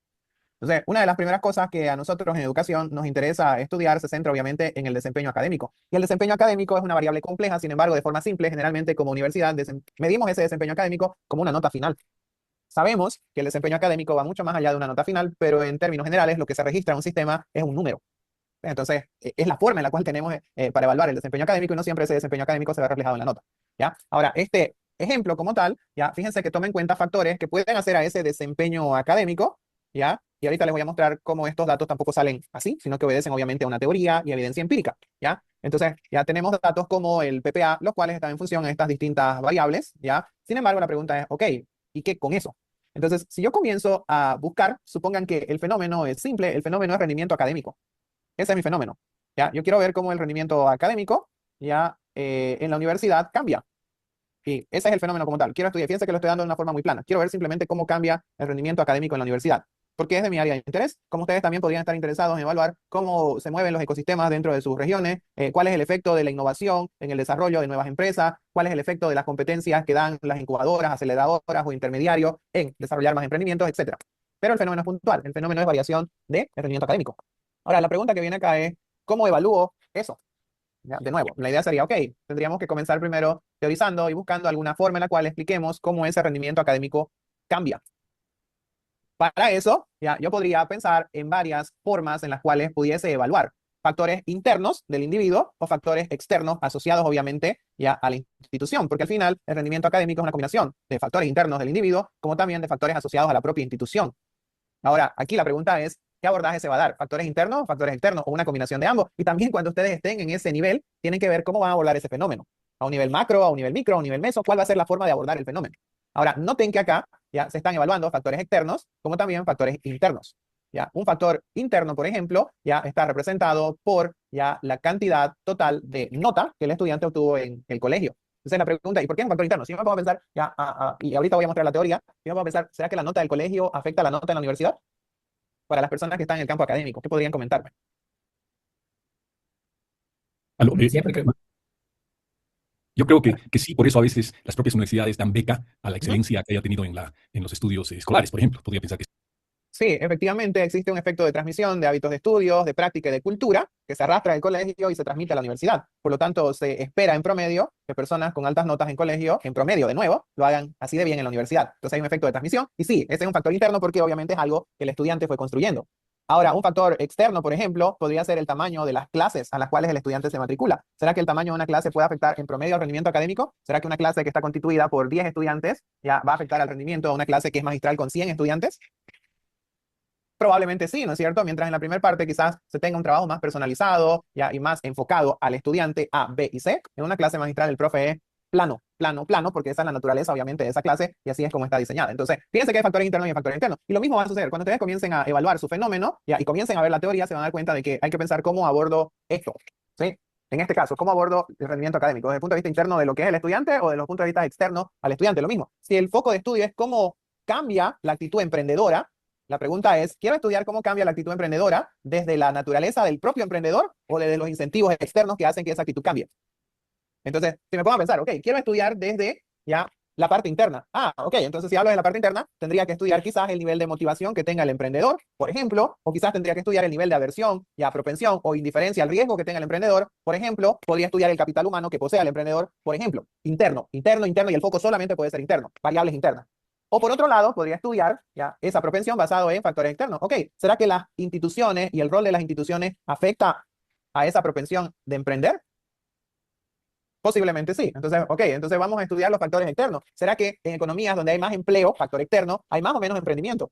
Entonces, una de las primeras cosas que a nosotros en educación nos interesa estudiar se centra obviamente en el desempeño académico. Y el desempeño académico es una variable compleja, sin embargo, de forma simple, generalmente como universidad medimos ese desempeño académico como una nota final. Sabemos que el desempeño académico va mucho más allá de una nota final, pero en términos generales lo que se registra en un sistema es un número. Entonces, es la forma en la cual tenemos para evaluar el desempeño académico y no siempre ese desempeño académico se ve reflejado en la nota. ¿Ya? Ahora, este ejemplo como tal, ya, fíjense que toma en cuenta factores que pueden hacer a ese desempeño académico, ¿ya? Y ahorita les voy a mostrar cómo estos datos tampoco salen así, sino que obedecen obviamente a una teoría y evidencia empírica, ¿ya? Entonces, ya tenemos datos como el PPA, los cuales están en función de estas distintas variables, ¿ya? Sin embargo, la pregunta es, ok, ¿y qué con eso? Entonces, si yo comienzo a buscar, supongan que el fenómeno es simple, el fenómeno es rendimiento académico. Ese es mi fenómeno. ¿Ya? Yo quiero ver cómo el rendimiento académico ya en la universidad cambia. Y ese es el fenómeno como tal. Quiero estudiar, fíjense que lo estoy dando de una forma muy plana. Quiero ver simplemente cómo cambia el rendimiento académico en la universidad. Porque es de mi área de interés. Como ustedes también podrían estar interesados en evaluar cómo se mueven los ecosistemas dentro de sus regiones, cuál es el efecto de la innovación en el desarrollo de nuevas empresas, cuál es el efecto de las competencias que dan las incubadoras, aceleradoras o intermediarios en desarrollar más emprendimientos, etc. Pero el fenómeno es puntual. El fenómeno es variación del rendimiento académico. Ahora, la pregunta que viene acá es, ¿cómo evalúo eso? ¿Ya? De nuevo, la idea sería, ok, tendríamos que comenzar primero teorizando y buscando alguna forma en la cual expliquemos cómo ese rendimiento académico cambia. Para eso, ya, yo podría pensar en varias formas en las cuales pudiese evaluar factores internos del individuo o factores externos asociados obviamente ya a la institución, porque al final el rendimiento académico es una combinación de factores internos del individuo como también de factores asociados a la propia institución. Ahora, aquí la pregunta es, ¿qué abordaje se va a dar? ¿Factores internos, factores externos o una combinación de ambos? Y también cuando ustedes estén en ese nivel, tienen que ver cómo van a abordar ese fenómeno. A un nivel macro, a un nivel micro, a un nivel meso, ¿cuál va a ser la forma de abordar el fenómeno? Ahora, noten que acá ya se están evaluando factores externos como también factores internos. ¿Ya? Un factor interno, por ejemplo, ya está representado por ya la cantidad total de nota que el estudiante obtuvo en el colegio. Entonces la pregunta, ¿y por qué es un factor interno? Si yo me pongo a pensar, ya, y ahorita voy a mostrar la teoría, si yo me pongo a pensar, ¿será que la nota del colegio afecta a la nota en la universidad? Para las personas que están en el campo académico, ¿qué podrían comentarme? Aló, Siempre creo. yo creo que sí, por eso a veces las propias universidades dan beca a la excelencia que haya tenido en los estudios escolares, por ejemplo. Podría pensar que Sí, efectivamente existe un efecto de transmisión de hábitos de estudios, de práctica y de cultura que se arrastra del colegio y se transmite a la universidad. Por lo tanto, se espera en promedio que personas con altas notas en colegio, en promedio de nuevo, lo hagan así de bien en la universidad. Entonces hay un efecto de transmisión y sí, ese es un factor interno porque obviamente es algo que el estudiante fue construyendo. Ahora, un factor externo, por ejemplo, podría ser el tamaño de las clases a las cuales el estudiante se matricula. ¿Será que el tamaño de una clase puede afectar en promedio al rendimiento académico? ¿Será que una clase que está constituida por 10 estudiantes ya va a afectar al rendimiento de una clase que es magistral con 100 estudiantes? Probablemente sí, ¿no es cierto? Mientras en la primera parte quizás se tenga un trabajo más personalizado ya, y más enfocado al estudiante A, B y C. En una clase magistral el profe es plano, plano, plano, porque esa es la naturaleza obviamente de esa clase y así es como está diseñada. Entonces, fíjense que hay factores internos y hay factores externos. Y lo mismo va a suceder cuando ustedes comiencen a evaluar su fenómeno ya, y comiencen a ver la teoría, se van a dar cuenta de que hay que pensar cómo abordo esto. ¿Sí? En este caso, ¿cómo abordo el rendimiento académico? ¿Desde el punto de vista interno de lo que es el estudiante o desde el punto de vista externo al estudiante? Lo mismo. Si el foco de estudio es cómo cambia la actitud emprendedora, la pregunta es, ¿quiero estudiar cómo cambia la actitud emprendedora desde la naturaleza del propio emprendedor o desde los incentivos externos que hacen que esa actitud cambie? Entonces, si me pongo a pensar, ok, quiero estudiar desde ya la parte interna. Ok, entonces si hablo de la parte interna, tendría que estudiar quizás el nivel de motivación que tenga el emprendedor, por ejemplo, o quizás tendría que estudiar el nivel de aversión, ya propensión o indiferencia al riesgo que tenga el emprendedor, por ejemplo, podría estudiar el capital humano que posea el emprendedor, por ejemplo, interno, interno, interno, y el foco solamente puede ser interno, variables internas. O por otro lado, podría estudiar ya esa propensión basado en factores externos. Ok, ¿será que las instituciones y el rol de las instituciones afecta a esa propensión de emprender? Posiblemente sí. Entonces, ok, entonces vamos a estudiar los factores externos. ¿Será que en economías donde hay más empleo, factor externo, hay más o menos emprendimiento?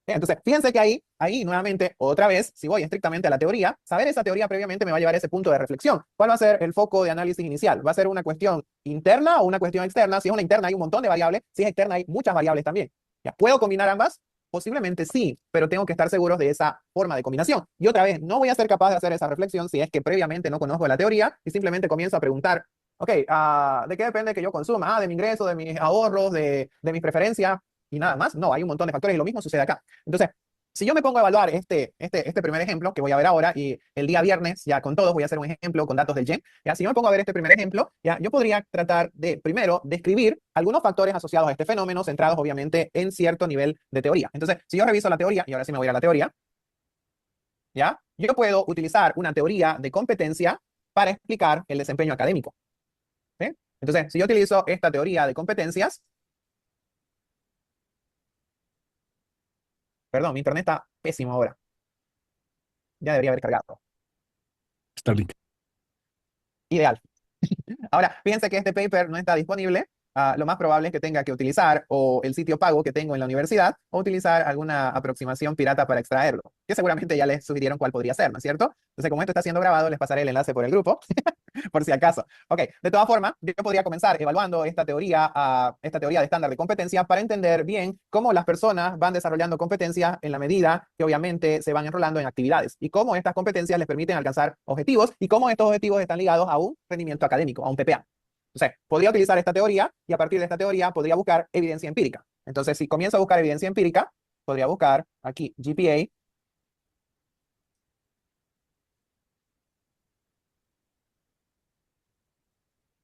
Entonces, fíjense que ahí nuevamente, otra vez, si voy estrictamente a la teoría, saber esa teoría previamente me va a llevar a ese punto de reflexión. ¿Cuál va a ser el foco de análisis inicial? ¿Va a ser una cuestión interna o una cuestión externa? Si es una interna, hay un montón de variables. Si es externa, hay muchas variables también. ¿Ya puedo combinar ambas? Posiblemente sí, pero tengo que estar seguros de esa forma de combinación. Y otra vez, no voy a ser capaz de hacer esa reflexión si es que previamente no conozco la teoría y simplemente comienzo a preguntar, ok, ¿de qué depende que yo consuma? De mi ingreso, de mis ahorros, de mis preferencias y nada más. No, hay un montón de factores y lo mismo sucede acá. Entonces, si yo me pongo a evaluar este primer ejemplo que voy a ver ahora y el día viernes ya con todos voy a hacer un ejemplo con datos del GEM, ya si yo me pongo a ver este primer ejemplo, ya yo podría tratar de primero describir algunos factores asociados a este fenómeno centrados obviamente en cierto nivel de teoría. Entonces, si yo reviso la teoría, y ahora sí me voy a la teoría, ya, yo puedo utilizar una teoría de competencia para explicar el desempeño académico. ¿Sí? Entonces, si yo utilizo esta teoría de competencias, perdón, mi internet está pésimo ahora. Ya debería haber cargado. Starlink. Ideal. Ahora, fíjense que este paper no está disponible. Lo más probable es que tenga que utilizar o el sitio pago que tengo en la universidad o utilizar alguna aproximación pirata para extraerlo, que seguramente ya les sugirieron cuál podría ser, ¿no es cierto? Entonces, como esto está siendo grabado, les pasaré el enlace por el grupo, por si acaso. Ok, de todas formas, yo podría comenzar evaluando esta teoría de estándar de competencia para entender bien cómo las personas van desarrollando competencias en la medida que obviamente se van enrolando en actividades y cómo estas competencias les permiten alcanzar objetivos y cómo estos objetivos están ligados a un rendimiento académico, a un PPA. Entonces, podría utilizar esta teoría y a partir de esta teoría podría buscar evidencia empírica. Entonces, si comienzo a buscar evidencia empírica, podría buscar aquí GPA.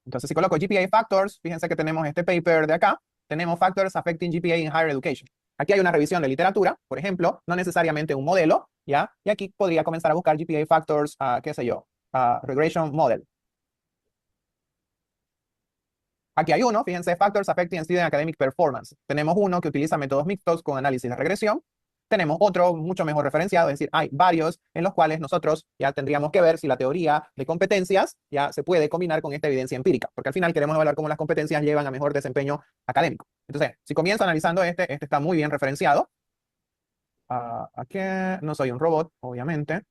Entonces, si coloco GPA Factors, fíjense que tenemos este paper de acá, tenemos Factors Affecting GPA in Higher Education. Aquí hay una revisión de literatura, por ejemplo, no necesariamente un modelo, ¿ya? Y aquí podría comenzar a buscar GPA Factors, qué sé yo, Regression Model. Aquí hay uno, fíjense, Factors Affecting Student Academic Performance. Tenemos uno que utiliza métodos mixtos con análisis de regresión. Tenemos otro mucho mejor referenciado, es decir, hay varios en los cuales nosotros ya tendríamos que ver si la teoría de competencias ya se puede combinar con esta evidencia empírica, porque al final queremos evaluar cómo las competencias llevan a mejor desempeño académico. Entonces, si comienzo analizando este está muy bien referenciado. Aquí no soy un robot, obviamente.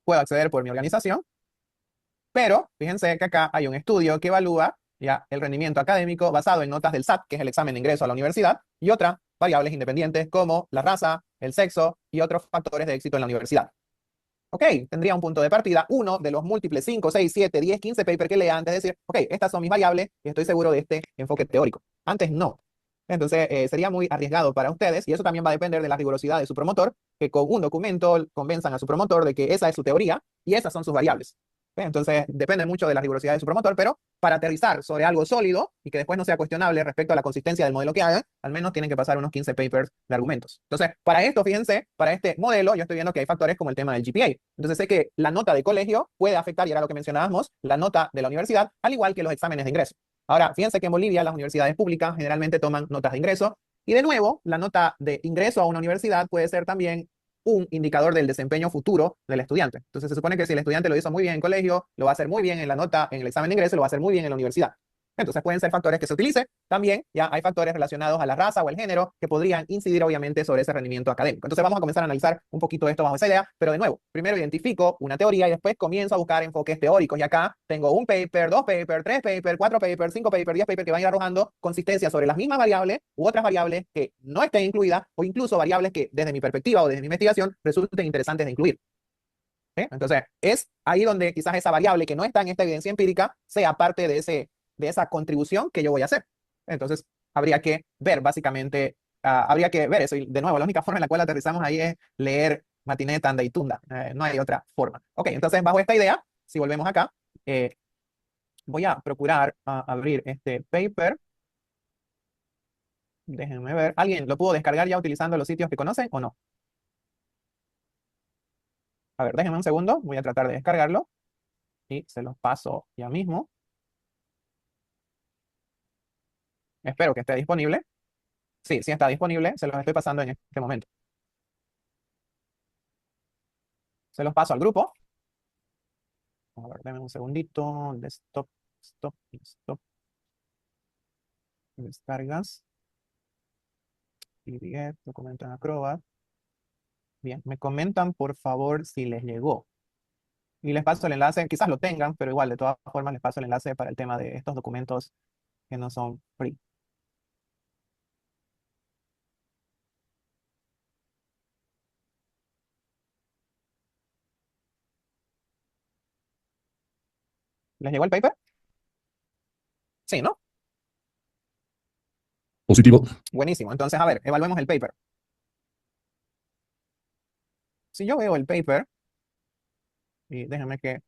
Puedo acceder por mi organización. Pero fíjense que acá hay un estudio que evalúa ya el rendimiento académico basado en notas del SAT, que es el examen de ingreso a la universidad, y otras variables independientes como la raza, el sexo y otros factores de éxito en la universidad. Ok, tendría un punto de partida, uno de los múltiples 5, 6, 7, 10, 15 papers que lea antes de decir, ok, estas son mis variables y estoy seguro de este enfoque teórico. Antes no. Entonces, sería muy arriesgado para ustedes y eso también va a depender de la rigurosidad de su promotor, que con un documento convenzan a su promotor de que esa es su teoría y esas son sus variables. Entonces, depende mucho de la rigurosidad de su promotor, pero para aterrizar sobre algo sólido y que después no sea cuestionable respecto a la consistencia del modelo que hagan, al menos tienen que pasar unos 15 papers de argumentos. Entonces, para esto, fíjense, para este modelo, yo estoy viendo que hay factores como el tema del GPA. Entonces, sé que la nota de colegio puede afectar, y era lo que mencionábamos, la nota de la universidad, al igual que los exámenes de ingreso. Ahora, fíjense que en Bolivia las universidades públicas generalmente toman notas de ingreso, y de nuevo, la nota de ingreso a una universidad puede ser también un indicador del desempeño futuro del estudiante. Entonces se supone que si el estudiante lo hizo muy bien en colegio, lo va a hacer muy bien en la nota, en el examen de ingreso, lo va a hacer muy bien en la universidad. Entonces pueden ser factores que se utilicen. También ya hay factores relacionados a la raza o el género que podrían incidir obviamente sobre ese rendimiento académico. Entonces vamos a comenzar a analizar un poquito esto bajo esa idea, pero de nuevo, primero identifico una teoría y después comienzo a buscar enfoques teóricos. Y acá tengo un paper, dos papers, tres papers, cuatro papers, cinco papers, 10 papers que van a ir arrojando consistencia sobre las mismas variables u otras variables que no estén incluidas o incluso variables que desde mi perspectiva o desde mi investigación resulten interesantes de incluir. ¿Sí? Entonces, es ahí donde quizás esa variable que no está en esta evidencia empírica sea parte de esa contribución que yo voy a hacer. Entonces, habría que ver básicamente, habría que ver eso. Y de nuevo, la única forma en la cual aterrizamos ahí es leer Matiné, Tanda y Tunda. No hay otra forma. Ok, entonces, bajo esta idea, si volvemos acá, voy a procurar abrir este paper. Déjenme ver. ¿Alguien lo pudo descargar ya utilizando los sitios que conocen o no? A ver, déjenme un segundo. Voy a tratar de descargarlo y se los paso ya mismo. Espero que esté disponible. Sí, sí está disponible. Se los estoy pasando en este momento. Se los paso al grupo. A ver, denme un segundito. Desktop, stop, stop. Descargas. PDF, documento en Acrobat. Bien, me comentan por favor si les llegó. Y les paso el enlace, quizás lo tengan, pero igual, de todas formas, les paso el enlace para el tema de estos documentos que no son free. ¿Les llegó el paper? Sí, ¿no? Positivo. Buenísimo. Entonces, a ver, evaluemos el paper. Si yo veo el paper, y déjenme que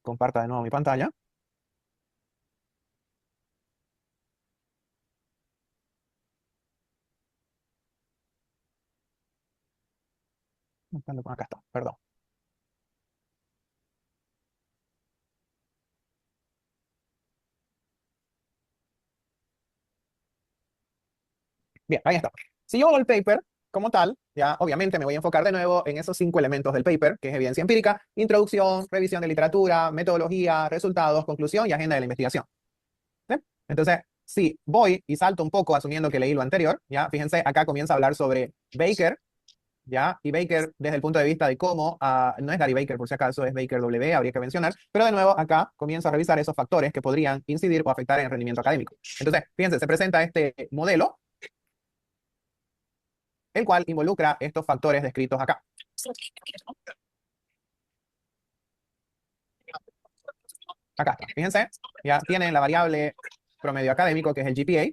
comparta de nuevo mi pantalla. Acá está, perdón. Bien, ahí está. Si yo veo el paper como tal, ya obviamente me voy a enfocar de nuevo en esos 5 elementos del paper, que es evidencia empírica, introducción, revisión de literatura, metodología, resultados, conclusión y agenda de la investigación. ¿Sí? Entonces, si voy y salto un poco asumiendo que leí lo anterior, ya fíjense, acá comienza a hablar sobre Baker, ya, y Baker desde el punto de vista de cómo, no es Gary Baker por si acaso, es Baker W, habría que mencionar, pero de nuevo acá comienzo a revisar esos factores que podrían incidir o afectar en el rendimiento académico. Entonces, fíjense, se presenta este modelo, el cual involucra estos factores descritos acá. Acá está, fíjense, ya tienen la variable promedio académico, que es el GPA.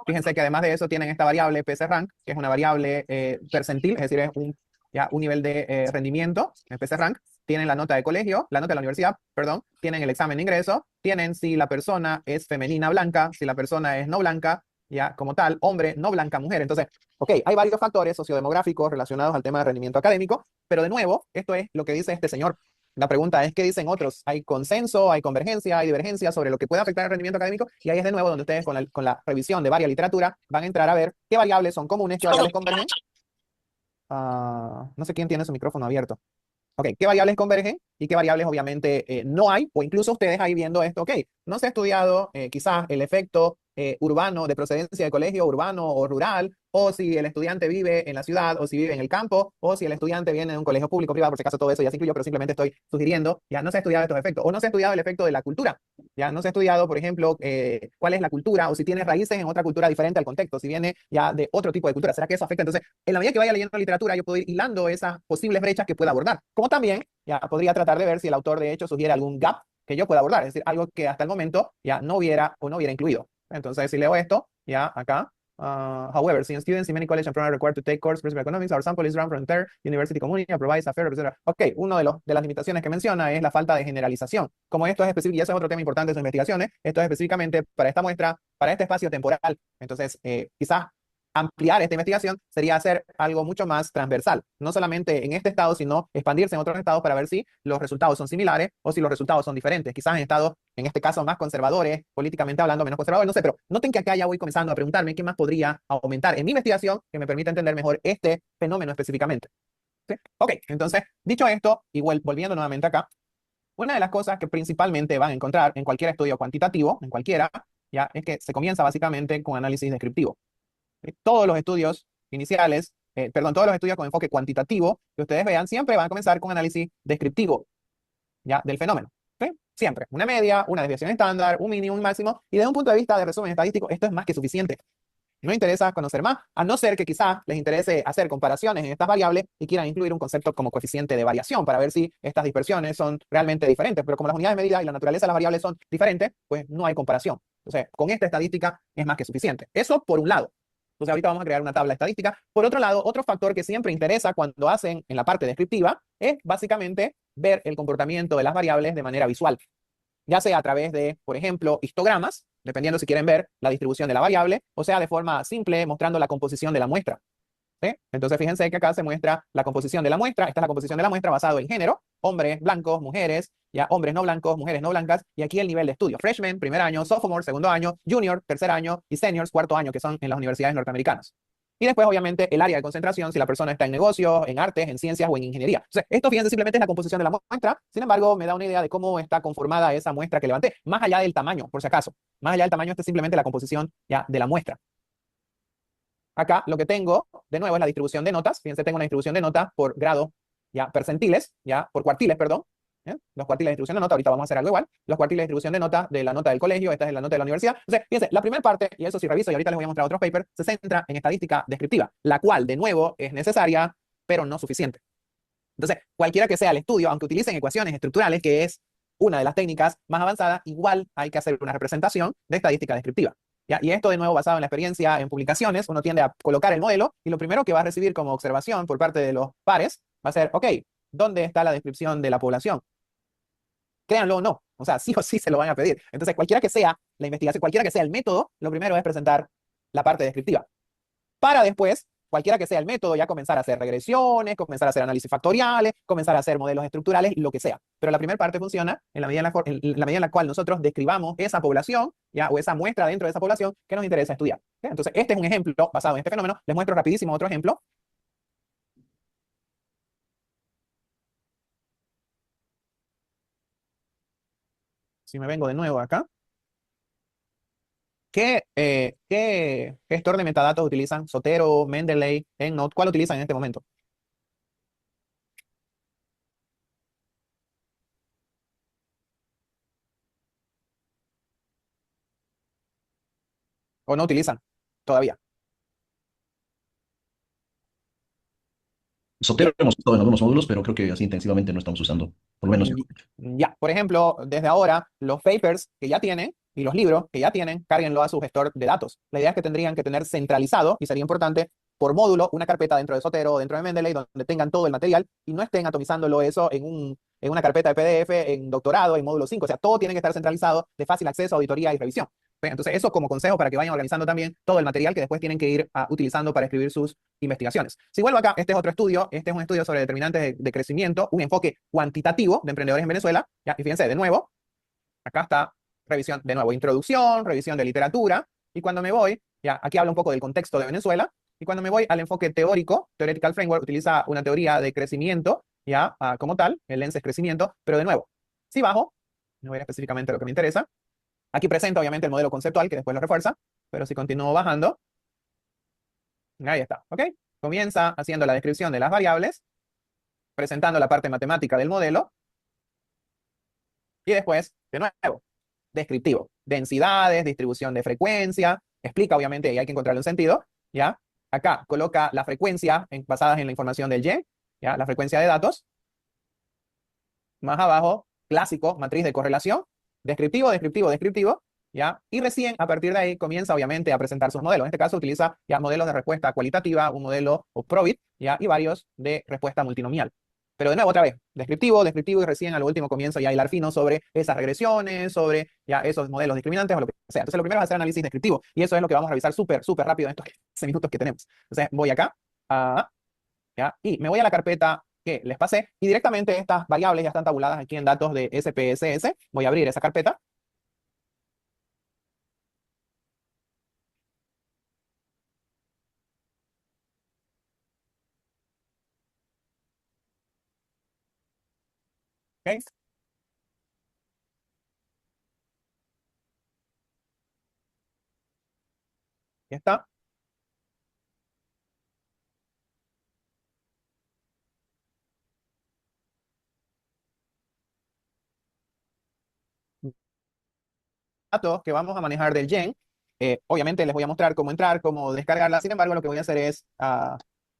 Fíjense que además de eso tienen esta variable PC-Rank, que es una variable percentil, es decir, es un nivel de rendimiento, el PC-Rank. Tienen la nota de colegio, la nota de la universidad, perdón, tienen el examen de ingreso, tienen si la persona es femenina blanca, si la persona es no blanca, ya como tal, hombre, no blanca, mujer. Entonces, ok, hay varios factores sociodemográficos relacionados al tema de rendimiento académico, pero de nuevo, esto es lo que dice este señor. La pregunta es, ¿qué dicen otros? ¿Hay consenso, hay convergencia, hay divergencia sobre lo que puede afectar el rendimiento académico? Y ahí es de nuevo donde ustedes con la revisión de varias literatura van a entrar a ver qué variables son comunes, qué variables convergen. No sé quién tiene su micrófono abierto. Ok, ¿qué variables convergen y qué variables obviamente no hay? O incluso ustedes ahí viendo esto, ok, no se ha estudiado quizás el efecto urbano de procedencia de colegio urbano o rural, o si el estudiante vive en la ciudad, o si vive en el campo, o si el estudiante viene de un colegio público, privado, por si acaso todo eso ya se incluyó, pero simplemente estoy sugiriendo, ya no se ha estudiado estos efectos, o no se ha estudiado el efecto de la cultura, ya no se ha estudiado, por ejemplo, cuál es la cultura, o si tiene raíces en otra cultura diferente al contexto, si viene ya de otro tipo de cultura, ¿será que eso afecta? Entonces, en la medida que vaya leyendo literatura, yo puedo ir hilando esas posibles brechas que pueda abordar, como también ya podría tratar de ver si el autor de hecho sugiere algún gap que yo pueda abordar, es decir, algo que hasta el momento ya no hubiera o no hubiera incluido. Entonces, si leo esto, ya acá, however, since students in many colleges and programs are required to take course principal economics, our sample is drawn from their university community and provides a fair representation. Ok, una de las limitaciones que menciona es la falta de generalización. Como esto es específico, y eso es otro tema importante de sus investigaciones, esto es específicamente para esta muestra, para este espacio temporal. Entonces, quizás ampliar esta investigación sería hacer algo mucho más transversal, no solamente en este estado, sino expandirse en otros estados para ver si los resultados son similares o si los resultados son diferentes. Quizás en estados, en este caso, más conservadores, políticamente hablando, menos conservadores, no sé, pero noten que acá ya voy comenzando a preguntarme qué más podría aumentar en mi investigación que me permita entender mejor este fenómeno específicamente. ¿Sí? Ok, entonces, dicho esto, igual volviendo nuevamente acá, una de las cosas que principalmente van a encontrar en cualquier estudio cuantitativo, en cualquiera, ya es que se comienza básicamente con análisis descriptivo. Todos los estudios iniciales, todos los estudios con enfoque cuantitativo que ustedes vean, siempre van a comenzar con análisis descriptivo, ¿ya? Del fenómeno. ¿Sí? Siempre. Una media, una desviación estándar, un mínimo, un máximo. Y desde un punto de vista de resumen estadístico, esto es más que suficiente. No interesa conocer más, a no ser que quizás les interese hacer comparaciones en estas variables y quieran incluir un concepto como coeficiente de variación para ver si estas dispersiones son realmente diferentes. Pero como las unidades de medida y la naturaleza de las variables son diferentes, pues no hay comparación. Entonces, con esta estadística es más que suficiente. Eso por un lado. Entonces ahorita vamos a crear una tabla estadística. Por otro lado, otro factor que siempre interesa cuando hacen en la parte descriptiva es básicamente ver el comportamiento de las variables de manera visual, ya sea a través de, por ejemplo, histogramas, dependiendo si quieren ver la distribución de la variable, o sea, de forma simple, mostrando la composición de la muestra. ¿Sí? Entonces fíjense que acá se muestra la composición de la muestra. Esta es la composición de la muestra basado en género, hombres blancos, mujeres, ya hombres no blancos, mujeres no blancas, y aquí el nivel de estudio: freshman, primer año; sophomore, segundo año; junior, tercer año; y seniors, cuarto año, que son en las universidades norteamericanas. Y después, obviamente, el área de concentración, si la persona está en negocios, en artes, en ciencias o en ingeniería. Entonces, esto, fíjense, simplemente es la composición de la muestra. Sin embargo, me da una idea de cómo está conformada esa muestra que levanté, más allá del tamaño, por si acaso. Más allá del tamaño, esta es simplemente la composición ya de la muestra. acá lo que tengo, de nuevo, es la distribución de notas. Fíjense, tengo una distribución de notas por grado, ya, percentiles, ya, por cuartiles, perdón. Los cuartiles de distribución de nota, ahorita vamos a hacer algo igual. Los cuartiles de distribución de nota de la nota del colegio, esta es la nota de la universidad. Entonces, fíjense, la primera parte, y eso sí reviso, y ahorita les voy a mostrar otros papers, se centra en estadística descriptiva, la cual, de nuevo, es necesaria, pero no suficiente. Entonces, cualquiera que sea el estudio, aunque utilicen ecuaciones estructurales, que es una de las técnicas más avanzadas, igual hay que hacer una representación de estadística descriptiva. ¿Ya? Y esto, de nuevo, basado en la experiencia en publicaciones, uno tiende a colocar el modelo y lo primero que va a recibir como observación por parte de los pares va a ser, ok, ¿dónde está la descripción de la población? Créanlo o no, o sea, sí o sí se lo van a pedir. Entonces, cualquiera que sea la investigación, cualquiera que sea el método, lo primero es presentar la parte descriptiva. Para después, cualquiera que sea el método, ya comenzar a hacer regresiones, comenzar a hacer análisis factoriales, comenzar a hacer modelos estructurales, lo que sea. Pero la primera parte funciona en la medida en la cual nosotros describamos esa población, ¿ya? O esa muestra dentro de esa población que nos interesa estudiar. ¿Ya? Entonces, este es un ejemplo basado en este fenómeno. Les muestro rapidísimo otro ejemplo. Si me vengo de nuevo acá. ¿Qué gestor de metadatos utilizan? Zotero, Mendeley, EndNote. ¿Cuál utilizan en este momento? ¿O no utilizan todavía? Sotero Bien. hemos usado en algunos módulos, pero creo que así intensivamente no estamos usando. Por lo menos. Ya, por ejemplo, desde ahora, los papers que ya tienen y los libros que ya tienen, cárguenlo a su gestor de datos. La idea es que tendrían que tener centralizado, y sería importante, por módulo, una carpeta dentro de Zotero o dentro de Mendeley, donde tengan todo el material y no estén atomizándolo eso en una carpeta de PDF, en doctorado, en módulo 5. O sea, todo tiene que estar centralizado, de fácil acceso, auditoría y revisión. Entonces, eso como consejo para que vayan organizando también todo el material que después tienen que ir utilizando para escribir sus investigaciones. Si vuelvo acá, este es otro estudio, este es un estudio sobre determinantes de crecimiento, un enfoque cuantitativo de emprendedores en Venezuela, ¿ya? Y fíjense, de nuevo, acá está revisión, de nuevo, introducción, revisión de literatura, y cuando me voy, ya, aquí habla un poco del contexto de Venezuela, y cuando me voy al enfoque teórico, Theoretical Framework utiliza una teoría de crecimiento, ya, como tal, el lens es crecimiento, pero de nuevo, si bajo, me voy específicamente a lo que me interesa, aquí presenta obviamente el modelo conceptual que después lo refuerza, pero si continúo bajando, ahí está, ¿ok? Comienza haciendo la descripción de las variables, presentando la parte matemática del modelo, y después, de nuevo, descriptivo. Densidades, distribución de frecuencia, explica obviamente, y hay que encontrarle un sentido, ¿ya? Acá coloca la frecuencia basadas en la información del Y, ¿ya? La frecuencia de datos. Más abajo, clásico, matriz de correlación, descriptivo, descriptivo, descriptivo, ¿ya? Y recién a partir de ahí comienza obviamente a presentar sus modelos. En este caso utiliza ya modelos de respuesta cualitativa, un modelo o Probit, ¿ya? Y varios de respuesta multinomial. Pero de nuevo, otra vez, descriptivo, descriptivo y recién a lo último comienzo ya a hilar fino sobre esas regresiones, sobre ya esos modelos discriminantes o lo que sea. Entonces lo primero es hacer análisis descriptivo y eso es lo que vamos a revisar súper, súper rápido en estos 15 minutos que tenemos. Entonces voy acá, ¿ya? Y me voy a la carpeta que les pasé y directamente estas variables ya están tabuladas aquí en datos de SPSS. Voy a abrir esa carpeta. ¿Ok? Ya está. Datos que vamos a manejar del Gen. Obviamente les voy a mostrar cómo entrar, cómo descargarla. Sin embargo, lo que voy a hacer es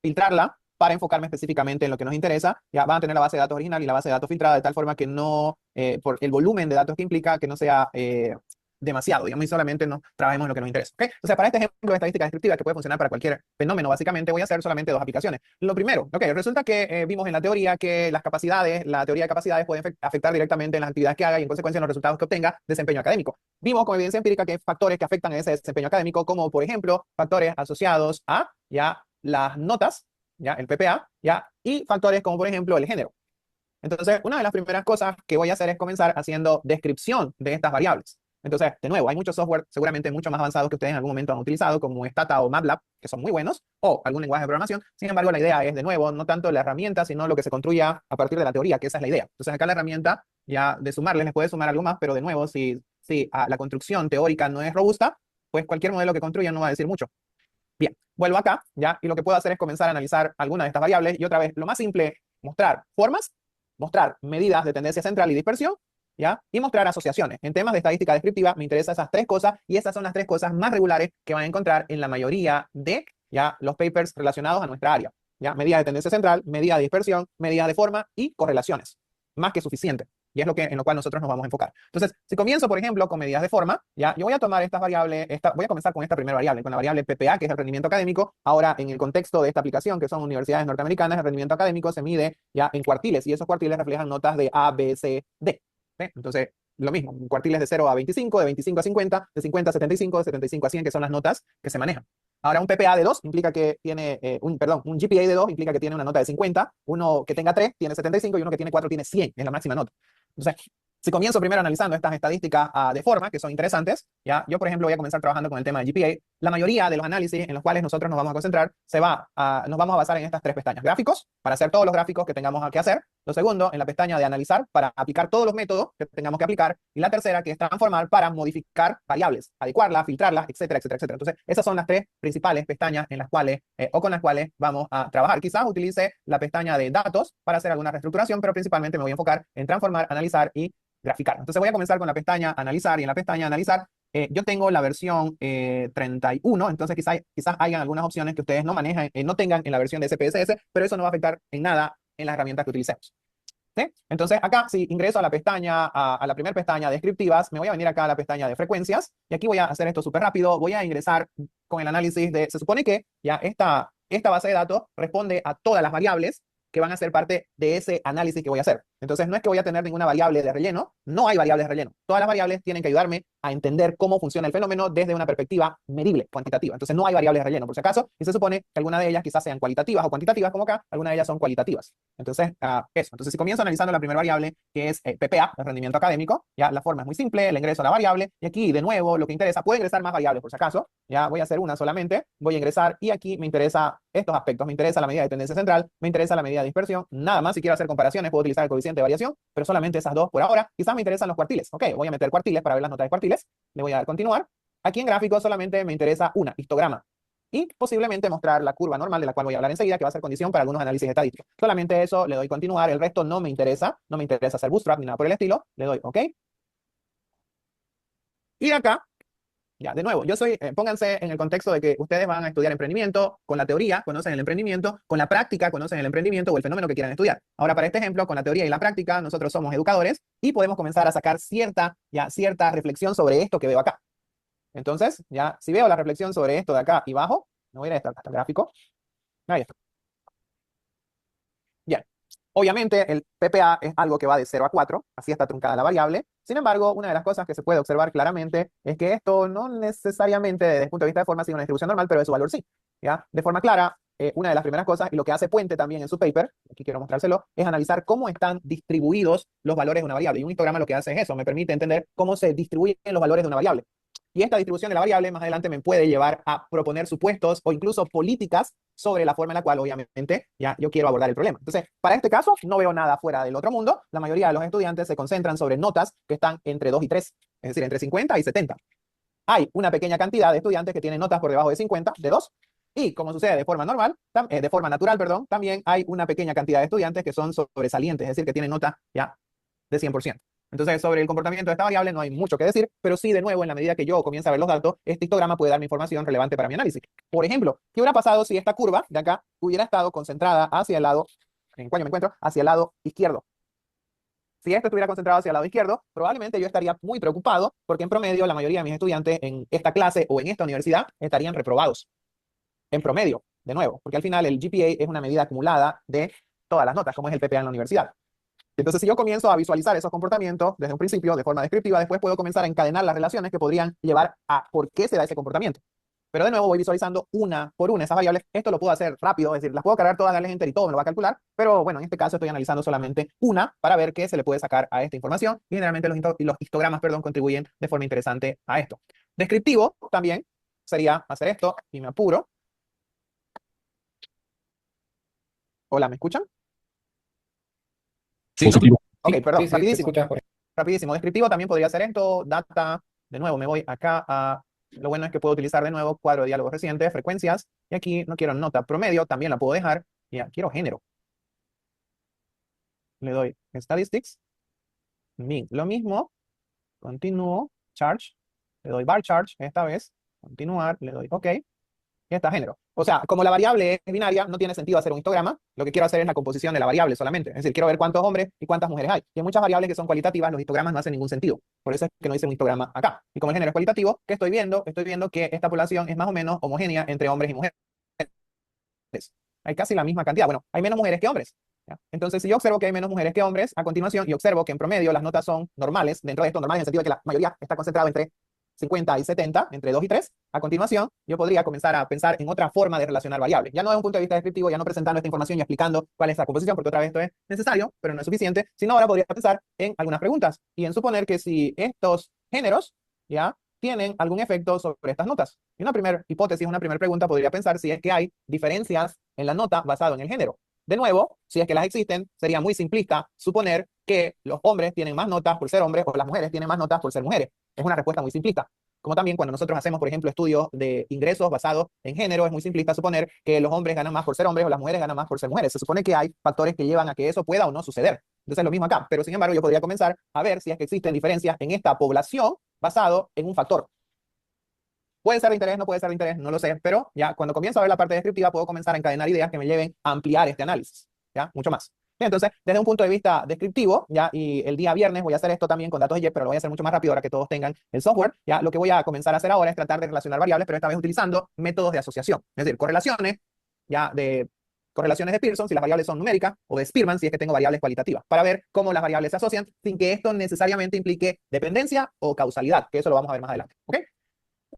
filtrarla para enfocarme específicamente en lo que nos interesa. Ya van a tener la base de datos original y la base de datos filtrada de tal forma que no, por el volumen de datos que implica, que no sea demasiado, digamos, y solamente nos trabajemos en lo que nos interesa. ¿Okay? O sea, para este ejemplo de estadística descriptiva que puede funcionar para cualquier fenómeno, básicamente voy a hacer solamente dos aplicaciones. Lo primero, resulta que vimos en la teoría que las capacidades, la teoría de capacidades pueden afectar directamente en las actividades que haga y en consecuencia en los resultados que obtenga desempeño académico. Vimos con evidencia empírica que hay factores que afectan a ese desempeño académico, como por ejemplo, factores asociados a ya las notas, ya el PPA, ya, y factores como por ejemplo el género. Entonces, una de las primeras cosas que voy a hacer es comenzar haciendo descripción de estas variables. Entonces, de nuevo, hay muchos software seguramente mucho más avanzados que ustedes en algún momento han utilizado, como Stata o MATLAB, que son muy buenos, o algún lenguaje de programación. Sin embargo, la idea es, de nuevo, no tanto la herramienta, sino lo que se construya a partir de la teoría, que esa es la idea. Entonces, acá la herramienta, ya de sumarles, les puede sumar algo más, pero de nuevo, si la construcción teórica no es robusta, pues cualquier modelo que construyan no va a decir mucho. Bien, vuelvo acá, ¿ya? Y lo que puedo hacer es comenzar a analizar algunas de estas variables. Y otra vez, lo más simple, mostrar formas, mostrar medidas de tendencia central y dispersión, ¿ya? Y mostrar asociaciones. En temas de estadística descriptiva me interesan esas tres cosas y esas son las tres cosas más regulares que van a encontrar en la mayoría de, ¿ya?, los papers relacionados a nuestra área, ¿ya? Medida de tendencia central, medida de dispersión, medida de forma y correlaciones. Más que suficiente. Y es en lo cual nosotros nos vamos a enfocar. Entonces, si comienzo, por ejemplo, con medidas de forma, ¿ya? Yo voy a tomar estas variables, voy a comenzar con esta primera variable, con la variable PPA, que es el rendimiento académico. Ahora, en el contexto de esta aplicación, que son universidades norteamericanas, el rendimiento académico se mide ya en cuartiles, y esos cuartiles reflejan notas de A, B, C, D. ¿Sí? Entonces, lo mismo, cuartiles de 0 a 25, de 25 a 50, de 50 a 75, de 75 a 100, que son las notas que se manejan. Ahora, un PPA de 2 implica que tiene, un GPA de 2 implica que tiene una nota de 50, uno que tenga 3 tiene 75 y uno que tiene 4 tiene 100, es la máxima nota. Entonces, si comienzo primero analizando estas estadísticas de forma, que son interesantes, ¿ya? Yo, por ejemplo, voy a comenzar trabajando con el tema de GPA. La mayoría de los análisis en los cuales nosotros nos vamos a concentrar, nos vamos a basar en estas tres pestañas. Gráficos, para hacer todos los gráficos que tengamos que hacer. Lo segundo, en la pestaña de analizar, para aplicar todos los métodos que tengamos que aplicar. Y la tercera, que es transformar, para modificar variables, adecuarlas, filtrarlas, etcétera, etcétera, etcétera. Entonces, esas son las tres principales pestañas en las cuales, o con las cuales vamos a trabajar. Quizás utilice la pestaña de datos para hacer alguna reestructuración, pero principalmente me voy a enfocar en transformar, analizar y graficar. Entonces voy a comenzar con la pestaña analizar, y en la pestaña analizar yo tengo la versión 31, entonces quizás hayan algunas opciones que ustedes no manejan, no tengan en la versión de SPSS, pero eso no va a afectar en nada en las herramientas que utilicemos. ¿Sí? Entonces acá, si ingreso a la pestaña, a la primera pestaña descriptivas, me voy a venir acá a la pestaña de frecuencias, y aquí voy a hacer esto súper rápido, voy a ingresar con el análisis se supone que ya esta base de datos responde a todas las variables que van a ser parte de ese análisis que voy a hacer. Entonces, no es que voy a tener ninguna variable de relleno, no hay variables de relleno. Todas las variables tienen que ayudarme a entender cómo funciona el fenómeno desde una perspectiva medible, cuantitativa. Entonces, no hay variables de relleno, por si acaso, y se supone que algunas de ellas quizás sean cualitativas o cuantitativas, como acá, algunas de ellas son cualitativas. Entonces, eso. Entonces, si comienzo analizando la primera variable, que es PPA, el rendimiento académico, ya la forma es muy simple, le ingreso a la variable, y aquí, de nuevo, lo que interesa, puedo ingresar más variables, por si acaso, ya voy a hacer una solamente, voy a ingresar, y aquí me interesa estos aspectos, me interesa la medida de tendencia central, me interesa la medida de dispersión, nada más. Si quiero hacer comparaciones, puedo utilizar el coeficiente de variación, pero solamente esas dos por ahora. Quizás me interesan los cuartiles. Ok, voy a meter cuartiles para ver las notas de cuartiles. Le voy a dar continuar. Aquí en gráfico solamente me interesa una, histograma. Y posiblemente mostrar la curva normal, de la cual voy a hablar enseguida, que va a ser condición para algunos análisis estadísticos. Solamente eso, le doy continuar. El resto no me interesa. No me interesa hacer bootstrap ni nada por el estilo. Le doy OK. Y acá, ya, de nuevo, pónganse en el contexto de que ustedes van a estudiar emprendimiento, con la teoría conocen el emprendimiento, con la práctica conocen el emprendimiento o el fenómeno que quieran estudiar. Ahora, para este ejemplo, con la teoría y la práctica, nosotros somos educadores y podemos comenzar a sacar cierta reflexión sobre esto que veo acá. Entonces, ya, si veo la reflexión sobre esto de acá y bajo, me voy a ir hasta el gráfico. Ahí está. Bien. Obviamente, el PPA es algo que va de 0 a 4, así está truncada la variable. Sin embargo, una de las cosas que se puede observar claramente es que esto no necesariamente desde el punto de vista de forma sigue una distribución normal, pero de su valor sí. ¿Ya? De forma clara, una de las primeras cosas, y lo que hace Puente también en su paper, aquí quiero mostrárselo, es analizar cómo están distribuidos los valores de una variable. Y un histograma lo que hace es eso, me permite entender cómo se distribuyen los valores de una variable. Y esta distribución de la variable más adelante me puede llevar a proponer supuestos o incluso políticas sobre la forma en la cual, obviamente, ya yo quiero abordar el problema. Entonces, para este caso, no veo nada fuera del otro mundo. La mayoría de los estudiantes se concentran sobre notas que están entre 2 y 3, es decir, entre 50 y 70. Hay una pequeña cantidad de estudiantes que tienen notas por debajo de 50, de 2, y como sucede de forma natural, perdón, también hay una pequeña cantidad de estudiantes que son sobresalientes, es decir, que tienen notas ya de 100%. Entonces, sobre el comportamiento de esta variable no hay mucho que decir, pero sí, de nuevo, en la medida que yo comience a ver los datos, este histograma puede darme información relevante para mi análisis. Por ejemplo, ¿qué hubiera pasado si esta curva de acá hubiera estado concentrada hacia el lado, en cual yo me encuentro, hacia el lado izquierdo? Si esto estuviera concentrado hacia el lado izquierdo, probablemente yo estaría muy preocupado, porque en promedio la mayoría de mis estudiantes en esta clase o en esta universidad estarían reprobados. En promedio, de nuevo, porque al final el GPA es una medida acumulada de todas las notas, como es el PPA en la universidad. Entonces, si yo comienzo a visualizar esos comportamientos desde un principio, de forma descriptiva, después puedo comenzar a encadenar las relaciones que podrían llevar a por qué se da ese comportamiento. Pero de nuevo voy visualizando una por una esas variables. Esto lo puedo hacer rápido, es decir, las puedo cargar todas, darle enter y todo me lo va a calcular. Pero bueno, en este caso estoy analizando solamente una para ver qué se le puede sacar a esta información. Y generalmente los histogramas, contribuyen de forma interesante a esto. Descriptivo también sería hacer esto, y me apuro. Hola, ¿me escuchan? Sí, ¿no? Ok, perdón, Sí, se rapidísimo. escucha. Rapidísimo. Descriptivo también podría ser esto, data. De nuevo, me voy acá a Lo bueno es que puedo utilizar de nuevo cuadro de diálogos recientes, frecuencias, y aquí no quiero nota promedio, también la puedo dejar. Ya, quiero género. Le doy statistics, min. Lo mismo, continúo, charge, le doy bar charge esta vez, continuar, le doy OK, y está género. O sea, como la variable es binaria, no tiene sentido hacer un histograma. Lo que quiero hacer es la composición de la variable solamente. Es decir, quiero ver cuántos hombres y cuántas mujeres hay. Y hay muchas variables que son cualitativas, los histogramas no hacen ningún sentido. Por eso es que no hice un histograma acá. Y como el género es cualitativo, ¿qué estoy viendo? Estoy viendo que esta población es más o menos homogénea entre hombres y mujeres. Hay casi la misma cantidad. Bueno, hay menos mujeres que hombres. ¿Ya? Entonces, si yo observo que hay menos mujeres que hombres, a continuación, y observo que en promedio las notas son normales, dentro de esto normales en el sentido de que la mayoría está concentrada entre 50 y 70, entre 2 y 3, a continuación, yo podría comenzar a pensar en otra forma de relacionar variables. Ya no desde un punto de vista descriptivo, ya no presentando esta información y explicando cuál es la composición, porque otra vez esto es necesario, pero no es suficiente, sino ahora podría pensar en algunas preguntas y en suponer que si estos géneros, ya, tienen algún efecto sobre estas notas. Y una primera hipótesis, una primera pregunta podría pensar si es que hay diferencias en la nota basado en el género. De nuevo, si es que las existen, sería muy simplista suponer que los hombres tienen más notas por ser hombres o las mujeres tienen más notas por ser mujeres. Es una respuesta muy simplista. Como también cuando nosotros hacemos, por ejemplo, estudios de ingresos basados en género, es muy simplista suponer que los hombres ganan más por ser hombres o las mujeres ganan más por ser mujeres. Se supone que hay factores que llevan a que eso pueda o no suceder. Entonces es lo mismo acá. Pero sin embargo, yo podría comenzar a ver si es que existen diferencias en esta población basado en un factor. Puede ser de interés, no puede ser de interés, no lo sé, pero ya cuando comienzo a ver la parte descriptiva puedo comenzar a encadenar ideas que me lleven a ampliar este análisis, ¿ya? Mucho más. Bien, entonces, desde un punto de vista descriptivo, ya, y el día viernes voy a hacer esto también con datos de JET, pero lo voy a hacer mucho más rápido ahora que todos tengan el software, ya, lo que voy a comenzar a hacer ahora es tratar de relacionar variables, pero esta vez utilizando métodos de asociación, es decir, correlaciones, ya, de correlaciones de Pearson, si las variables son numéricas, o de Spearman, si es que tengo variables cualitativas, para ver cómo las variables se asocian sin que esto necesariamente implique dependencia o causalidad, que eso lo vamos a ver más adelante, ¿ok?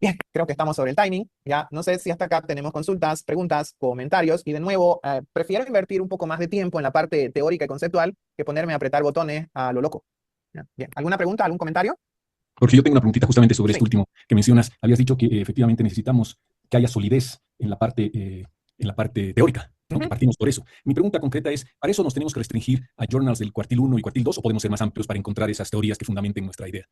Bien, creo que estamos sobre el timing. Ya no sé si hasta acá tenemos consultas, preguntas, comentarios. Y de nuevo, prefiero invertir un poco más de tiempo en la parte teórica y conceptual que ponerme a apretar botones a lo loco. Ya, bien, ¿alguna pregunta, algún comentario? Porque yo tengo una preguntita justamente sobre Sí. esto último que mencionas. Habías dicho que efectivamente necesitamos que haya solidez en la parte teórica, ¿no? Que partimos por eso. Mi pregunta concreta es, ¿para eso nos tenemos que restringir a journals del cuartil 1 y cuartil 2 o podemos ser más amplios para encontrar esas teorías que fundamenten nuestra idea?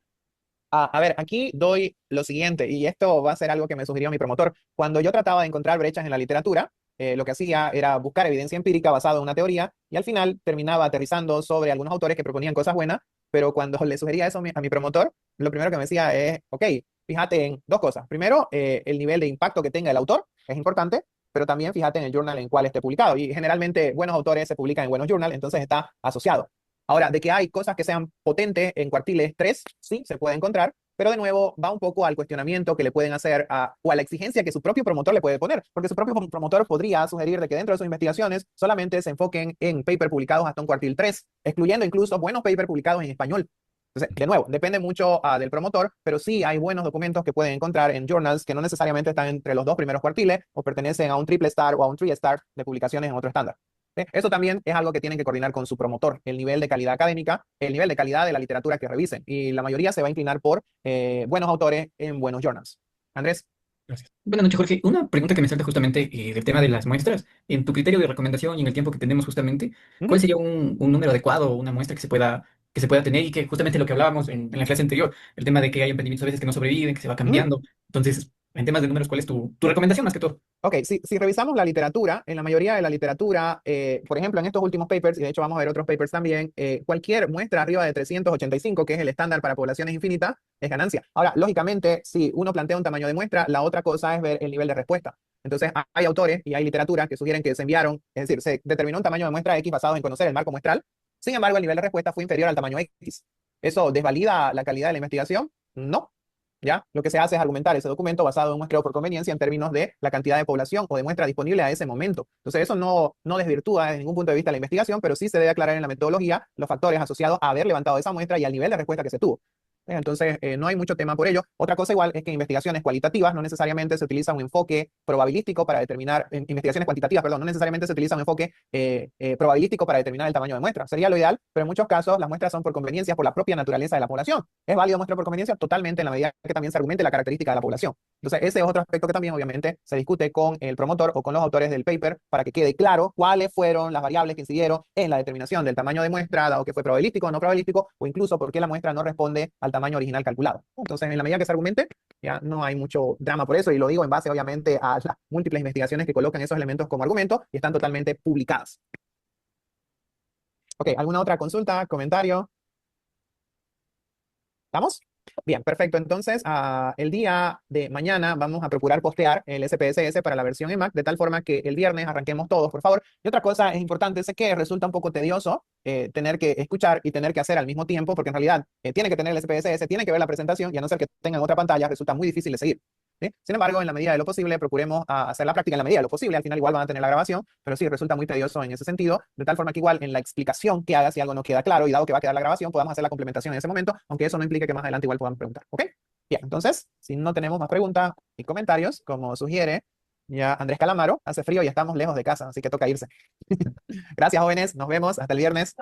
A ver, aquí doy lo siguiente, y esto va a ser algo que me sugirió mi promotor. Cuando yo trataba de encontrar brechas en la literatura, lo que hacía era buscar evidencia empírica basada en una teoría, y al final terminaba aterrizando sobre algunos autores que proponían cosas buenas, pero cuando le sugería eso a mi promotor, lo primero que me decía es, ok, fíjate en dos cosas. Primero, el nivel de impacto que tenga el autor es importante, pero también fíjate en el journal en el cual esté publicado. Y generalmente buenos autores se publican en buenos journals, entonces está asociado. Ahora, de que hay cosas que sean potentes en cuartiles 3, sí, se puede encontrar, pero de nuevo va un poco al cuestionamiento que le pueden hacer o a la exigencia que su propio promotor le puede poner, porque su propio promotor podría sugerir de que dentro de sus investigaciones solamente se enfoquen en papers publicados hasta un cuartil 3, excluyendo incluso buenos papers publicados en español. Entonces, de nuevo, depende mucho del promotor, pero sí hay buenos documentos que pueden encontrar en journals que no necesariamente están entre los dos primeros cuartiles o pertenecen a un triple star o a un 3-star de publicaciones en otro estándar. Eso también es algo que tienen que coordinar con su promotor, el nivel de calidad académica, el nivel de calidad de la literatura que revisen. Y la mayoría se va a inclinar por buenos autores en buenos journals. Andrés. Gracias. Buenas noches, Jorge. Una pregunta que me salta justamente del tema de las muestras. En tu criterio de recomendación y en el tiempo que tenemos justamente, ¿cuál sería un número adecuado o una muestra que se pueda tener y que justamente lo que hablábamos en la clase anterior, el tema de que hay emprendimientos a veces que no sobreviven, que se va cambiando? Entonces, en temas de números, ¿cuál es tu recomendación más que todo? Ok, si revisamos la literatura, en la mayoría de la literatura, por ejemplo, en estos últimos papers, y de hecho vamos a ver otros papers también, cualquier muestra arriba de 385, que es el estándar para poblaciones infinitas, es ganancia. Ahora, lógicamente, si uno plantea un tamaño de muestra, la otra cosa es ver el nivel de respuesta. Entonces, hay autores y hay literatura que sugieren que se enviaron, es decir, se determinó un tamaño de muestra X basado en conocer el marco muestral. Sin embargo, el nivel de respuesta fue inferior al tamaño X. ¿Eso desvalida la calidad de la investigación? No. ¿Ya? Lo que se hace es argumentar ese documento basado en un muestreo por conveniencia en términos de la cantidad de población o de muestra disponible a ese momento. Entonces, eso no desvirtúa desde ningún punto de vista la investigación, pero sí se debe aclarar en la metodología los factores asociados a haber levantado esa muestra y al nivel de respuesta que se tuvo. Entonces, no hay mucho tema por ello. Otra cosa igual es que en investigaciones cualitativas no necesariamente se utiliza un enfoque probabilístico para determinar, en investigaciones cuantitativas, perdón, no necesariamente se utiliza un enfoque probabilístico para determinar el tamaño de muestra. Sería lo ideal, pero en muchos casos las muestras son por conveniencia, por la propia naturaleza de la población. ¿Es válido muestra por conveniencia? Totalmente, en la medida que también se argumente la característica de la población. Entonces, ese es otro aspecto que también obviamente se discute con el promotor o con los autores del paper para que quede claro cuáles fueron las variables que incidieron en la determinación del tamaño de muestra, dado que fue probabilístico o no probabilístico, o incluso por qué la muestra no responde al tamaño tamaño original calculado. Entonces, en la medida que se argumente, ya no hay mucho drama por eso, y lo digo en base, obviamente, a las múltiples investigaciones que colocan esos elementos como argumento y están totalmente publicadas. Ok, ¿alguna otra consulta, comentario? ¿Estamos? Bien, perfecto. Entonces, el día de mañana vamos a procurar postear el SPSS para la versión en Mac, de tal forma que el viernes arranquemos todos, por favor. Y otra cosa es importante, sé que resulta un poco tedioso tener que escuchar y tener que hacer al mismo tiempo, porque en realidad tiene que tener el SPSS, tiene que ver la presentación, y a no ser que tengan otra pantalla, resulta muy difícil de seguir. ¿Sí? Sin embargo, en la medida de lo posible, procuremos hacer la práctica en la medida de lo posible. Al final igual van a tener la grabación, pero sí, resulta muy tedioso en ese sentido, de tal forma que igual en la explicación que haga, si algo no queda claro, y dado que va a quedar la grabación, podamos hacer la complementación en ese momento, aunque eso no implique que más adelante igual puedan preguntar. ¿Ok? Bien, entonces, si no tenemos más preguntas y comentarios, como sugiere ya Andrés Calamaro, hace frío y estamos lejos de casa, así que toca irse. Gracias, jóvenes. Nos vemos. Hasta el viernes.